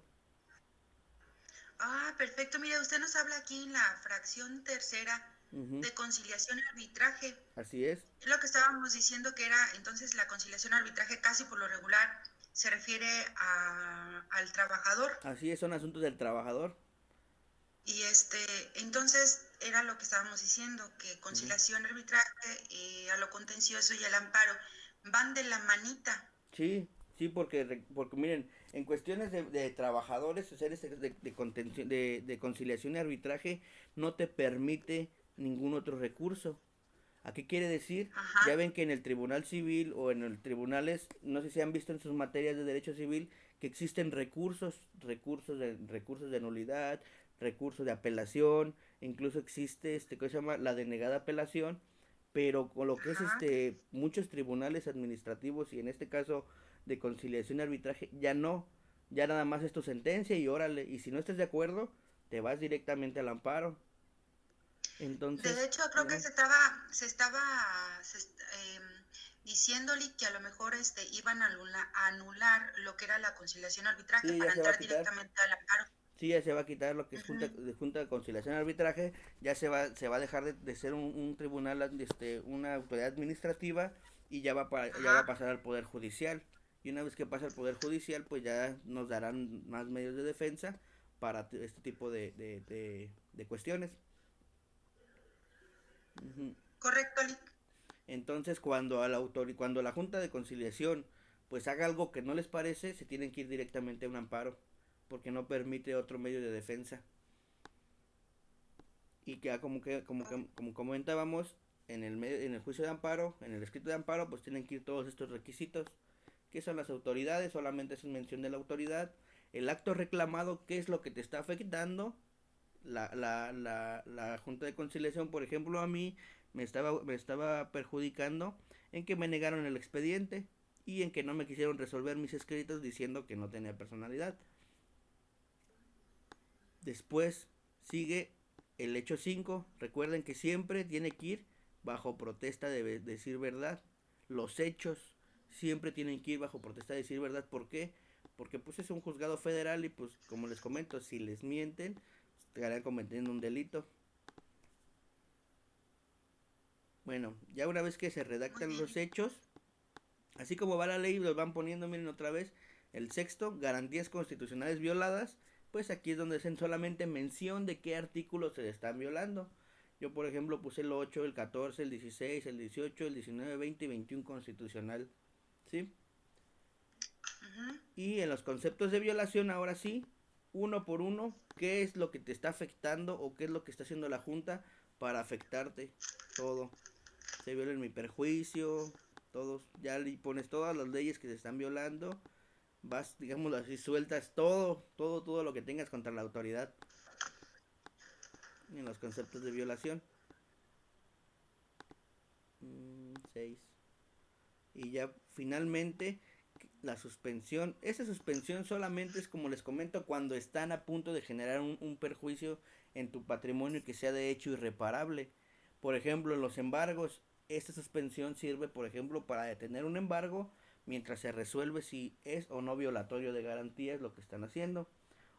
Ah, perfecto. Mire, usted nos habla aquí en la fracción tercera Ujú. de conciliación y arbitraje. Así es, Es lo que estábamos diciendo que era, entonces la conciliación y arbitraje casi por lo regular se refiere al trabajador. así es, son asuntos del trabajador. Y entonces era lo que estábamos diciendo, que Ujú. conciliación, arbitraje, a lo contencioso y el amparo van de la manita. Sí, sí, porque miren, en cuestiones de trabajadores, o sea, de conciliación y arbitraje, no te permite ningún otro recurso. ¿A qué quiere decir? Ajá, Ya ven que en el Tribunal Civil o en el tribunales, no sé si han visto en sus materias de derecho civil, que existen recursos de nulidad, recursos de apelación, incluso existe ¿cómo se llama? La denegada apelación, pero con lo que es ajá. muchos tribunales administrativos y en este caso de conciliación y arbitraje, ya no, ya nada más es tu sentencia y órale, y si no estás de acuerdo, te vas directamente al amparo. Entonces, De hecho, creo que se estaba diciéndole que a lo mejor iban a anular lo que era la conciliación arbitraje sí, ya para se va a entrar quitar. directamente al amparo. Sí, ya se va a quitar lo que es Ujú. junta de conciliación y arbitraje, ya se va a dejar de ser un tribunal, una autoridad administrativa y ya va a Ajá. pasar al Poder Judicial. Y una vez que pasa al Poder Judicial, pues ya nos darán más medios de defensa para este tipo de cuestiones. Ujú. Correcto, Lick. Entonces, cuando la Junta de Conciliación pues haga algo que no les parece, se tienen que ir directamente a un amparo, porque no permite otro medio de defensa. Y que como comentábamos, en el juicio de amparo, en el escrito de amparo, pues tienen que ir todos estos requisitos. ¿Qué son las autoridades? Solamente es mención de la autoridad. El acto reclamado, ¿qué es lo que te está afectando? La Junta de Conciliación, por ejemplo, a mí me estaba perjudicando en que me negaron el expediente y en que no me quisieron resolver mis escritos diciendo que no tenía personalidad. Después sigue el hecho 5. Recuerden que siempre tiene que ir bajo protesta de decir verdad. Los hechos siempre tienen que ir bajo protesta de decir verdad. ¿Por qué? Porque pues es un juzgado federal y pues como les comento, si les mienten, estarán cometiendo un delito. Bueno, ya una vez que se Muy redactan bien, los Lick. hechos, así como va la ley, los van poniendo, miren otra vez, el sexto, garantías constitucionales violadas, pues aquí es donde hacen solamente mención de qué artículos se están violando. Yo, por ejemplo, puse el 8, el 14, el 16, el 18, el 19, 20 y 21 constitucional, ¿sí? Ujú. Y en los conceptos de violación, ahora sí, uno por uno, qué es lo que te está afectando o qué es lo que está haciendo la Junta para afectarte todo. Se viola en mi perjuicio, todos, ya le pones todas las leyes que se están violando, vas, digámoslo así, sueltas todo lo que tengas contra la autoridad en los conceptos de violación. 6. Y ya finalmente la suspensión. Esa suspensión solamente es como les comento cuando están a punto de generar un perjuicio en tu patrimonio que sea de hecho irreparable. Por ejemplo, en los embargos, esta suspensión sirve, por ejemplo, para detener un embargo mientras se resuelve si es o no violatorio de garantías lo que están haciendo.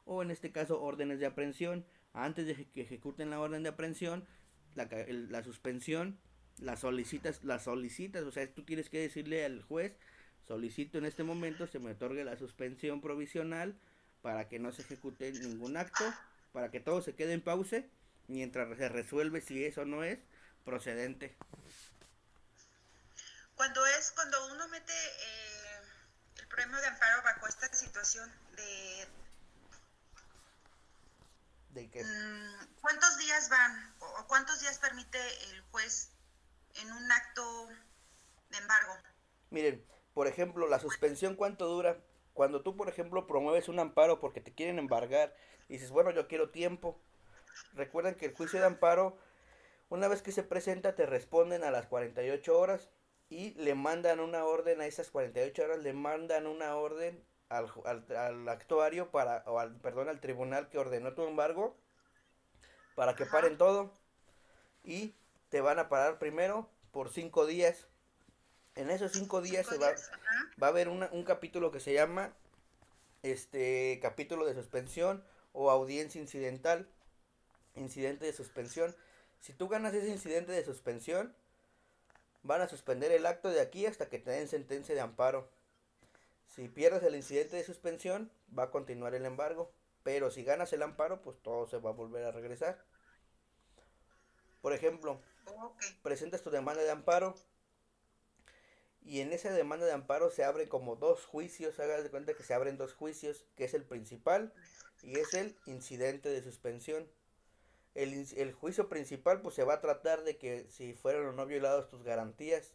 O en este caso, órdenes de aprehensión. Antes de que ejecuten la orden de aprehensión, la suspensión la solicitas, o sea, tú tienes que decirle al juez, solicito en este momento se me otorgue la suspensión provisional para que no se ejecute ningún acto, para que todo se quede en pause mientras se resuelve si eso no es procedente. Cuando uno mete el premio de amparo bajo esta situación de ¿De qué? ¿cuántos días van o cuántos días permite el juez en un acto de embargo? Miren, por ejemplo, la suspensión, ¿cuánto dura? Cuando tú, por ejemplo, promueves un amparo porque te quieren embargar, y dices, bueno, yo quiero tiempo. Recuerden que el juicio de amparo, una vez que se presenta, te responden a las 48 horas y le mandan una orden a esas 48 horas, le mandan una orden al actuario perdón, al tribunal que ordenó tu embargo para que Ajá. paren todo y te van a parar primero por 5 días. En esos 5 días 5 días. Ajá. va a haber un capítulo que se llama capítulo de suspensión o audiencia incidental, incidente de suspensión. Si tú ganas ese incidente de suspensión, van a suspender el acto de aquí hasta que te den sentencia de amparo. Si pierdes el incidente de suspensión, va a continuar el embargo. Pero si ganas el amparo, pues todo se va a volver a regresar. Por ejemplo, Ok. presentas tu demanda de amparo y en esa demanda de amparo se abren como dos juicios. Hagas de cuenta que se abren dos juicios, que es el principal y es el incidente de suspensión. El juicio principal pues se va a tratar de que si fueron o no violadas tus garantías.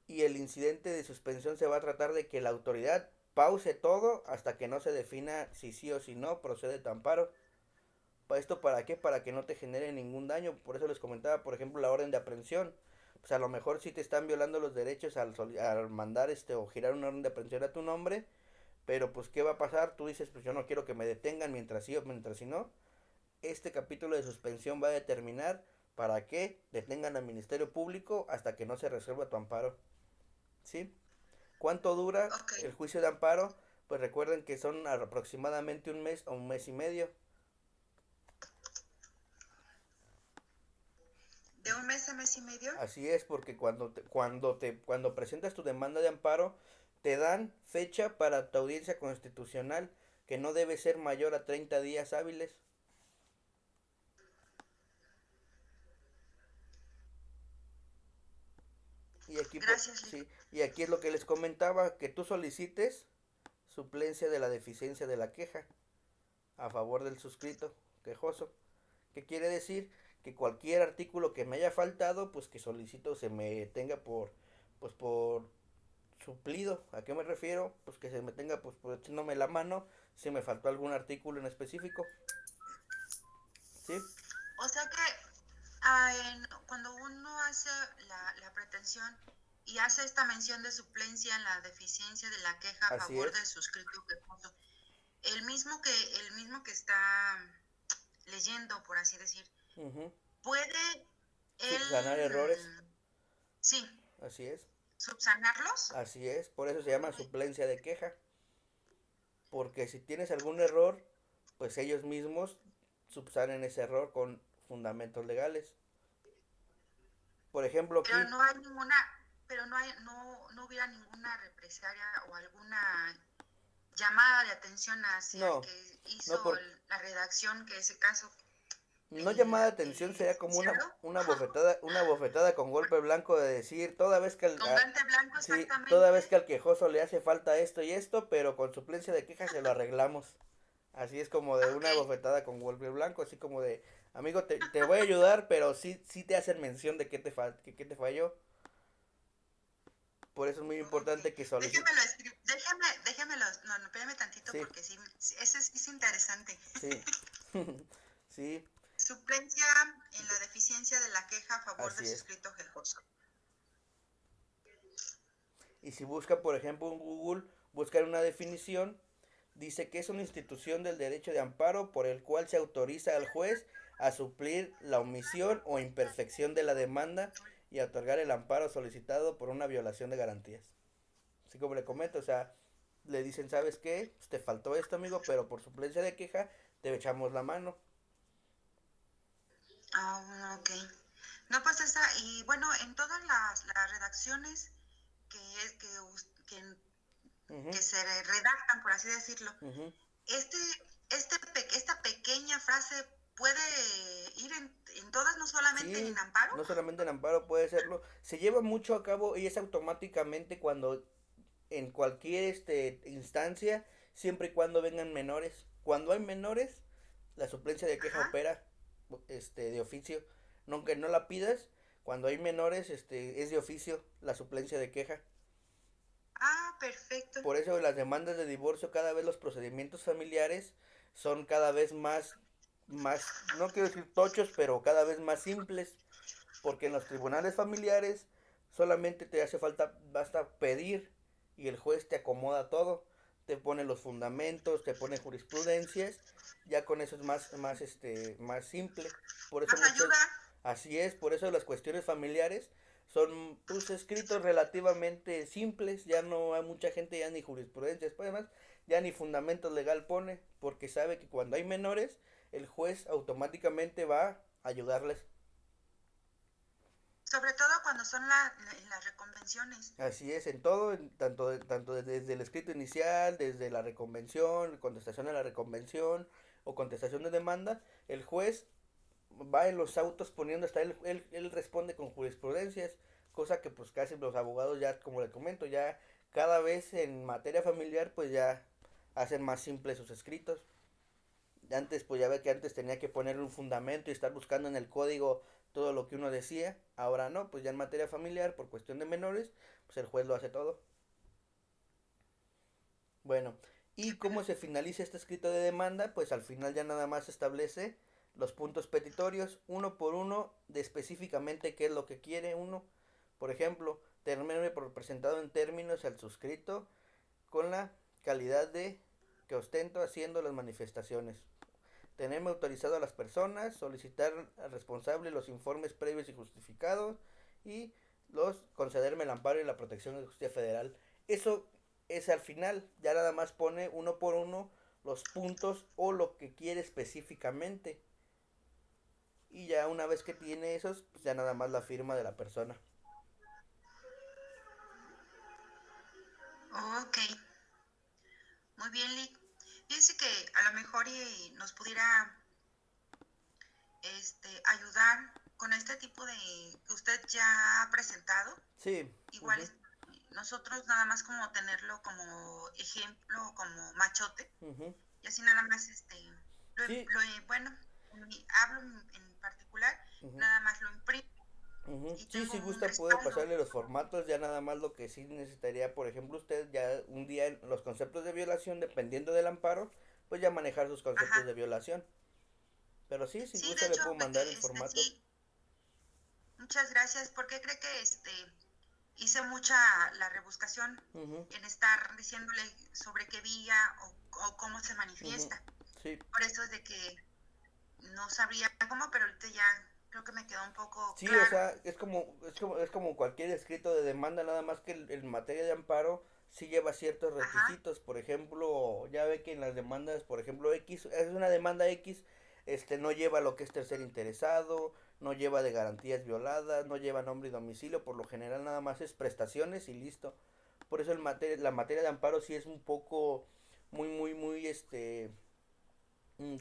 Y el incidente de suspensión se va a tratar de que la autoridad pause todo hasta que no se defina si sí o si no procede tu amparo. ¿Esto para qué? Para que no te genere ningún daño. Por eso les comentaba, por ejemplo, la orden de aprehensión. Pues a lo mejor sí te están violando los derechos al mandar o girar una orden de aprehensión a tu nombre. Pero pues ¿qué va a pasar? Tú dices, pues yo no quiero que me detengan mientras sí o mientras sí no. este capítulo de suspensión va a determinar para que detengan al Ministerio Público hasta que no se resuelva tu amparo. ¿Sí? ¿Cuánto dura Ok. el juicio de amparo? Pues recuerden que son aproximadamente un mes o un mes y medio. ¿De un mes a mes y medio? Así es, porque cuando presentas tu demanda de amparo, te dan fecha para tu audiencia constitucional, que no debe ser mayor a 30 días hábiles. Y aquí, Gracias, Lick. sí, y aquí es lo que les comentaba, que tú solicites suplencia de la deficiencia de la queja a favor del suscrito quejoso. ¿Qué quiere decir? Que cualquier artículo que me haya faltado, pues que solicito se me tenga por suplido. ¿A qué me refiero? Pues que se me tenga por echándome la mano si me faltó algún artículo en específico. ¿Sí? O sea que cuando uno hace la pretensión y hace esta mención de suplencia en la deficiencia de la queja a Así favor es. del suscrito quejoso, el mismo que está leyendo, por así decir, Ujú. puede Subsanar él, errores. sí, Así es. subsanarlos. Así es. Por eso se llama Uy, suplencia de queja. Porque si tienes algún error, pues ellos mismos subsanen ese error con fundamentos legales. Por ejemplo, pero aquí, no hay ninguna, pero no hubiera ninguna represalia o alguna llamada de atención hacia el no, que no hizo por, la redacción, que ese caso, no llamada de el atención sería como licenciado, una bofetada con golpe blanco de decir toda vez que con guante blanco sí, toda exactamente. vez que al quejoso le hace falta esto y esto, pero con suplencia de queja se lo arreglamos. Así es como de Ok, una bofetada con golpe blanco, así como de, amigo, te voy a ayudar, pero sí te hacen mención de qué te falló. Por eso es muy ok. importante que solicite. Déjemelo escribir, déjemelo, no, espérame tantito Sí, porque sí, ese sí es interesante. sí, sí, Suplencia en la deficiencia de la queja a favor del así es. suscrito quejoso. Y si busca, por ejemplo, en Google, buscar una definición, dice que es una institución del derecho de amparo por el cual se autoriza al juez a suplir la omisión o imperfección de la demanda y a otorgar el amparo solicitado por una violación de garantías. Así como le comento, o sea, le dicen, ¿sabes qué? Pues te faltó esto, amigo, pero por suplencia de queja te echamos la mano. Ah, ok. No, pues esa, y bueno, en todas las redacciones que, es, que, Ujú, que se redactan, por así decirlo, ujú. este, esta pequeña frase puede ir en todas, no solamente en Sí, amparo. no solamente en amparo puede serlo. Se lleva mucho a cabo y es automáticamente cuando en cualquier instancia, siempre y cuando vengan menores. Cuando hay menores, la suplencia de queja Ajá. opera de oficio. Aunque no la pidas, cuando hay menores, es de oficio la suplencia de queja. Ah, perfecto. Por eso las demandas de divorcio, cada vez los procedimientos familiares son cada vez no quiero decir tochos, pero cada vez más simples, porque en los tribunales familiares solamente te hace falta, basta pedir y el juez te acomoda todo, te pone los fundamentos, te pone jurisprudencias, ya con eso es más simple. Por eso Más muchas, ayuda. así es, por eso las cuestiones familiares son pues escritos relativamente simples, ya no hay mucha gente ya ni jurisprudencias, pues además ya ni fundamentos legal pone, porque sabe que cuando hay menores, el juez automáticamente va a ayudarles. Sobre todo cuando son en las reconvenciones. Así es, en todo, tanto desde el escrito inicial, desde la reconvención, contestación a la reconvención o contestación de demanda, el juez va en los autos poniendo hasta él responde con jurisprudencias, cosa que pues casi los abogados ya, como le comento, ya cada vez en materia familiar pues ya hacen más simples sus escritos. Antes, pues ya ve que antes tenía que poner un fundamento y estar buscando en el código todo lo que uno decía. Ahora no, pues ya en materia familiar, por cuestión de menores, pues el juez lo hace todo. Bueno, Qué ¿y cómo bueno. se finaliza este escrito de demanda? Pues al final ya nada más establece los puntos petitorios, uno por uno, de específicamente qué es lo que quiere uno. Por ejemplo, termine por presentado en términos al suscrito con la calidad de que ostento haciendo las manifestaciones. tenerme autorizado a las personas, solicitar al responsable los informes previos y justificados y concederme el amparo y la protección de justicia federal. Eso es al final, ya nada más pone uno por uno los puntos o lo que quiere específicamente. Y ya una vez que tiene esos, pues ya nada más la firma de la persona. Ok, muy bien, Lick. Fíjense que a lo mejor nos pudiera ayudar con este tipo de que usted ya ha presentado. Sí. Igual nosotros nada más como tenerlo como ejemplo, como machote, y así nada más Sí. bueno, hablo en particular, nada más lo imprimo. Y Sí, tengo si un gusta puede respaldo. pasarle los formatos, ya nada más lo que sí necesitaría, por ejemplo, usted ya un día en los conceptos de violación, dependiendo del amparo, pues ya manejar sus conceptos de violación. Pero sí, si Sí, de gusta le hecho, puedo mandar el formato. sí, muchas gracias, porque cree que hice mucha la rebuscación en estar diciéndole sobre qué vía o cómo se manifiesta. Sí. Por eso es de que no sabía cómo, pero ahorita ya creo que me quedó un poco Sí, claro. o sea, es como cualquier escrito de demanda, nada más que en materia de amparo sí lleva ciertos requisitos. Por ejemplo, ya ve que en las demandas, por ejemplo, X, es una demanda X, no lleva lo que es tercer interesado, no lleva de garantías violadas, no lleva nombre y domicilio, por lo general nada más es prestaciones y listo. Por eso la materia de amparo sí es un poco muy,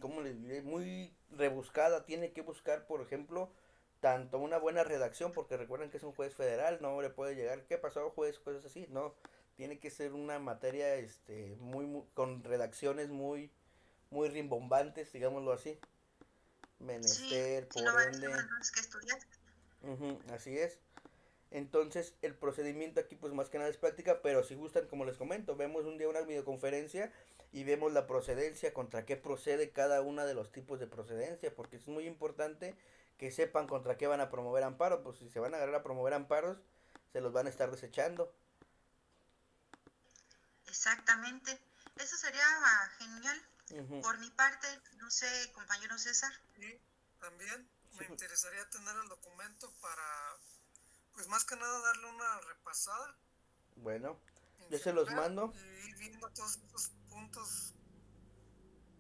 ¿cómo les diré? Muy rebuscada. Tiene que buscar, por ejemplo, tanto una buena redacción, porque recuerden que es un juez federal, no le puede llegar, ¿qué pasó, juez? Cosas así, no. Tiene que ser una materia, con redacciones muy rimbombantes, digámoslo así. Sí, Menester, si no por va a ser ende. más que estudiar. Así es. Entonces, el procedimiento aquí, pues más que nada es práctica, pero si gustan, como les comento, vemos un día una videoconferencia y vemos la procedencia, contra qué procede cada uno de los tipos de procedencia, porque es muy importante que sepan contra qué van a promover amparo, pues si se van a agarrar a promover amparos, se los van a estar desechando. Exactamente. Eso sería genial. Por mi parte, no sé, compañero César. Y también Sí, me interesaría tener el documento para, pues más que nada darle una repasada, bueno, yo se los integrar mando. y ir viendo todos esos puntos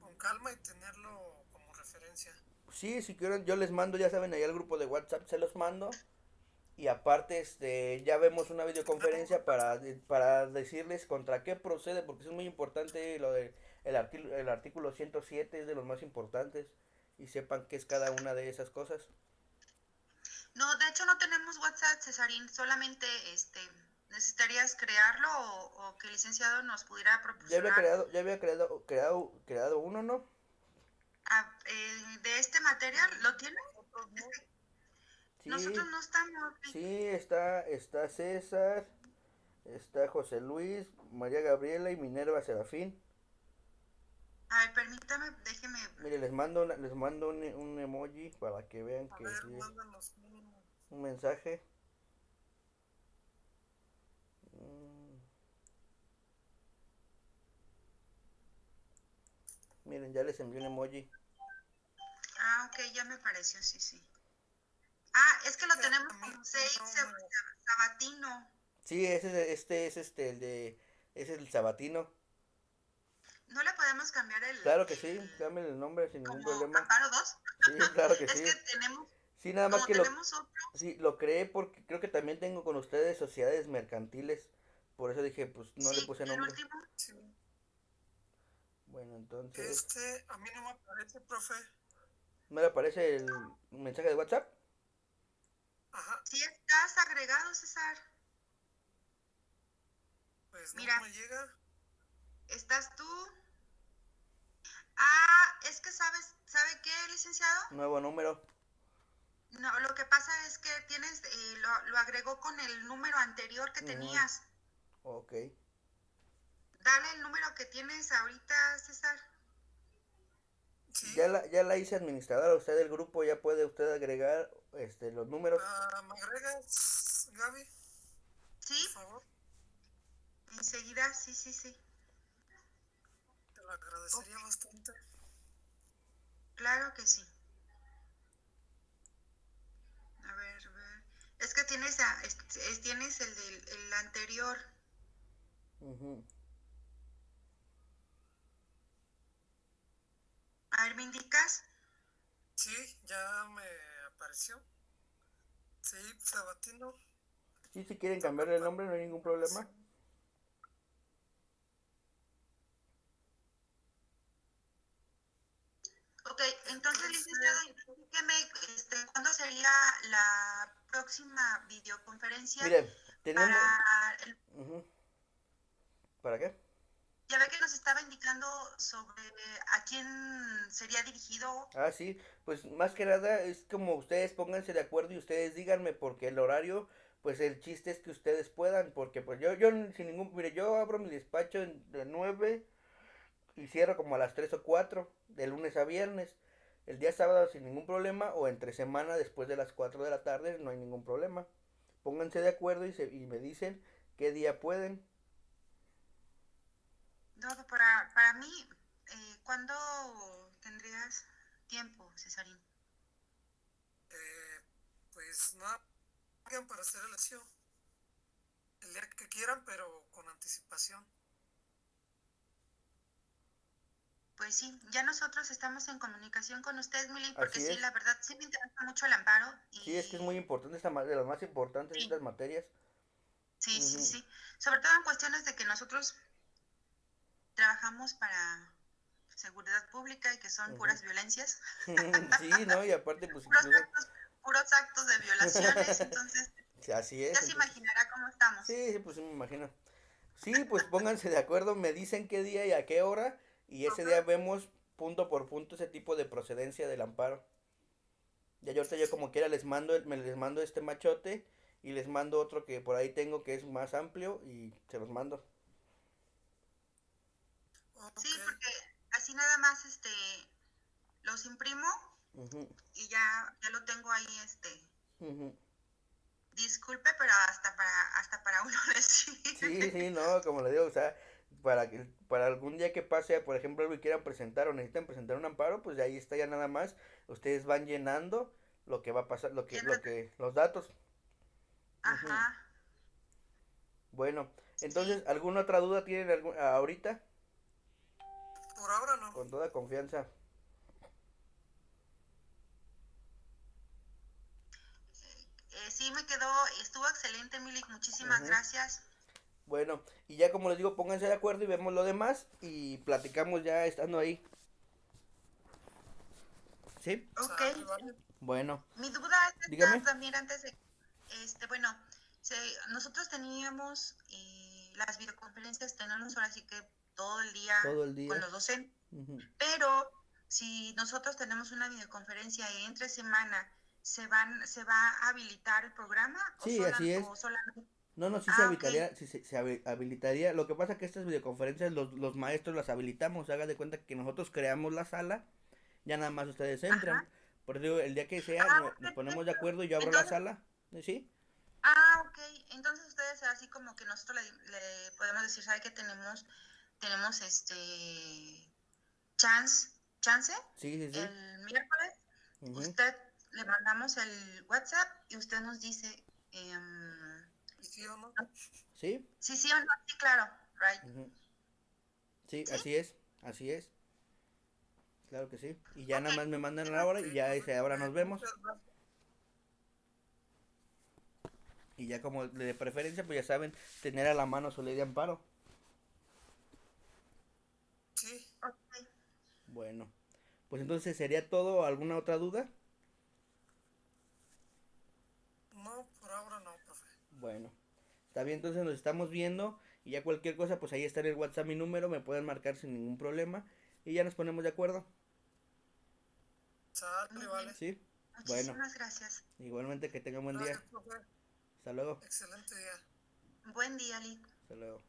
con calma y tenerlo como referencia. Sí, si quieren, yo les mando, ya saben, ahí al grupo de WhatsApp se los mando. Y aparte, ya vemos una videoconferencia para decirles contra qué procede, porque es muy importante lo de el artículo 107 es de los más importantes y sepan qué es cada una de esas cosas. No, de hecho no tenemos WhatsApp, Cesarín, solamente necesitarías crearlo o que el licenciado nos pudiera proporcionar Ya había creado uno, ¿no? de este material. ¿Lo tiene? Nosotros no. Nosotros Sí, no estamos. sí, está César, está José Luis, María Gabriela y Minerva Serafín. A ver, permítame, déjeme. Mire, les mando un emoji para que vean A que ver, sí es mándanos un mensaje. Mm, Miren, ya les envié un emoji. Ok, ya me pareció, sí, sí. Ah, es que lo tenemos como 6 Sabatino. Sí, es el Sabatino. ¿No le podemos cambiar Claro que sí, cámbienle el nombre sin ningún como problema. Amparo 2? Sí, claro que Es que sí. tenemos, Sí, nada más como que tenemos otro. sí, lo creé porque creo que también tengo con ustedes sociedades mercantiles. Por eso dije, pues no le Sí, puse el nombre. último. sí. Bueno, entonces, A mí no me aparece, profe. ¿me le aparece el mensaje de WhatsApp? Ajá, Sí, estás agregado, César. pues no Mira, me llega. estás tú. Ah, es que ¿sabe qué, licenciado? Nuevo número. No, lo que pasa es que tienes, lo agregó con el número anterior que tenías. Ok. Dale el número que tienes ahorita, César. Sí, Ya la hice administradora. Usted del grupo ya puede usted agregar los números. ¿me agregas, Gaby? ¿Sí? Por favor, Enseguida, sí, sí, sí. te lo agradecería bastante. Claro que sí. A ver, a ver. Es que tienes, tienes el anterior. Ujú. A ver, ¿me indicas? Sí, ya me apareció. Sí, Sabatino. Sí, si quieren Está cambiarle el preparado. nombre no hay ningún problema. Ok, entonces, licenciado, Entonces, indíqueme, ¿cuándo sería la próxima videoconferencia Mire, para tenemos... el... Ujú. ¿Para qué? Ya ve que nos estaba indicando sobre a quién sería dirigido. Ah, sí, pues más que nada es como ustedes pónganse de acuerdo y ustedes díganme porque el horario, pues el chiste es que ustedes puedan, porque pues yo sin ningún, mire, yo abro mi despacho de 9 y cierro como a las 3 o 4 de lunes a viernes. El día sábado sin ningún problema o entre semana después de las 4 de la tarde no hay ningún problema. Pónganse de acuerdo y me dicen qué día pueden. No, para mí, ¿cuándo tendrías tiempo, Cesarín? eh, pues nada, hagan para hacer elección. El día que quieran, pero con anticipación. Pues sí, ya nosotros estamos en comunicación con usted, Mili, porque Así sí, es. la verdad, sí me interesa mucho el amparo Sí, es que es muy y importante, de las más importantes sí, estas materias. sí, sí, Ujú. sí. Sobre todo en cuestiones de que nosotros trabajamos para seguridad pública y que son Ujú. puras violencias, Sí, ¿no? Y aparte, pues puros incluso... actos, puros actos de violaciones, entonces Sí, así ya es, se entonces... imaginará cómo estamos. Sí, sí, pues sí me imagino. Sí, pues pónganse de acuerdo, me dicen qué día y a qué hora, y ese Ok, día vemos punto por punto ese tipo de procedencia del amparo. Ya yo ahorita sí, yo sí. como quiera les mando este machote y les mando otro que por ahí tengo que es más amplio y se los mando. Sí, Ok, porque así nada más los imprimo Ujú, y ya lo tengo ahí, ujú. disculpe, pero hasta para uno decir. Sí, sí, no, como le digo, o sea, para algún día que pase, por ejemplo, algo que quieran presentar o necesitan presentar un amparo, pues de ahí está ya nada más. Ustedes van llenando lo que va a pasar, los datos. Ujú. Ajá, Bueno, sí. entonces, ¿alguna otra duda tienen ahorita? por ahora no. Con toda confianza. Sí, estuvo excelente, Milik, muchísimas Ujú. gracias. Bueno, y ya como les digo, pónganse de acuerdo y vemos lo demás y platicamos ya estando ahí. ¿Sí? Ok, Sale, vale. Bueno, mi duda es esta dígame. también antes de, bueno, nosotros teníamos las videoconferencias, tenemos ahora sí que todo el día Todo el con día. los docentes, Ujú. pero si nosotros tenemos una videoconferencia y entre semana, ¿se va a habilitar el programa Sí, así es. o solamente? No, no, sí se Ah, ok, habilitaría, sí habilitaría. Lo que pasa es que estas videoconferencias los maestros las habilitamos. Haga de cuenta que nosotros creamos la sala, ya nada más ustedes entran. ajá. Por eso digo, el día que sea, Ah, nos ponemos de perfecto. acuerdo y yo abro la Entonces, sala. ¿Sí? ok. Entonces ustedes así como que nosotros le podemos decir, ¿sabe que tenemos chance Sí, sí, sí. el miércoles? Ujú. Usted le mandamos el WhatsApp y usted nos dice ¿Y sí o no? ¿Sí? sí, sí o no, sí, claro, right. Ujú. Sí, ¿Sí? así es. Así es. Claro que sí. Y ya Ok, nada más me mandan la muchísimas, hora Ok, y ya ese correcto. hora nos vemos. Muchas gracias. Y ya como de preferencia, pues ya saben, tener a la mano su ley de amparo. Sí, ok. Bueno, pues entonces sería todo. ¿Alguna otra duda? no, por ahora no, profe. Bueno, está bien, entonces nos estamos viendo. Y ya cualquier cosa, pues ahí está en el WhatsApp mi número, me pueden marcar sin ningún problema. Y ya nos ponemos de acuerdo. Sale, Muy vale. bien, ¿Sí? Bueno, muchísimas gracias. igualmente que tengan buen día. Gracias, profe. Hasta luego. Excelente día. Buen día, Liz. Hasta luego.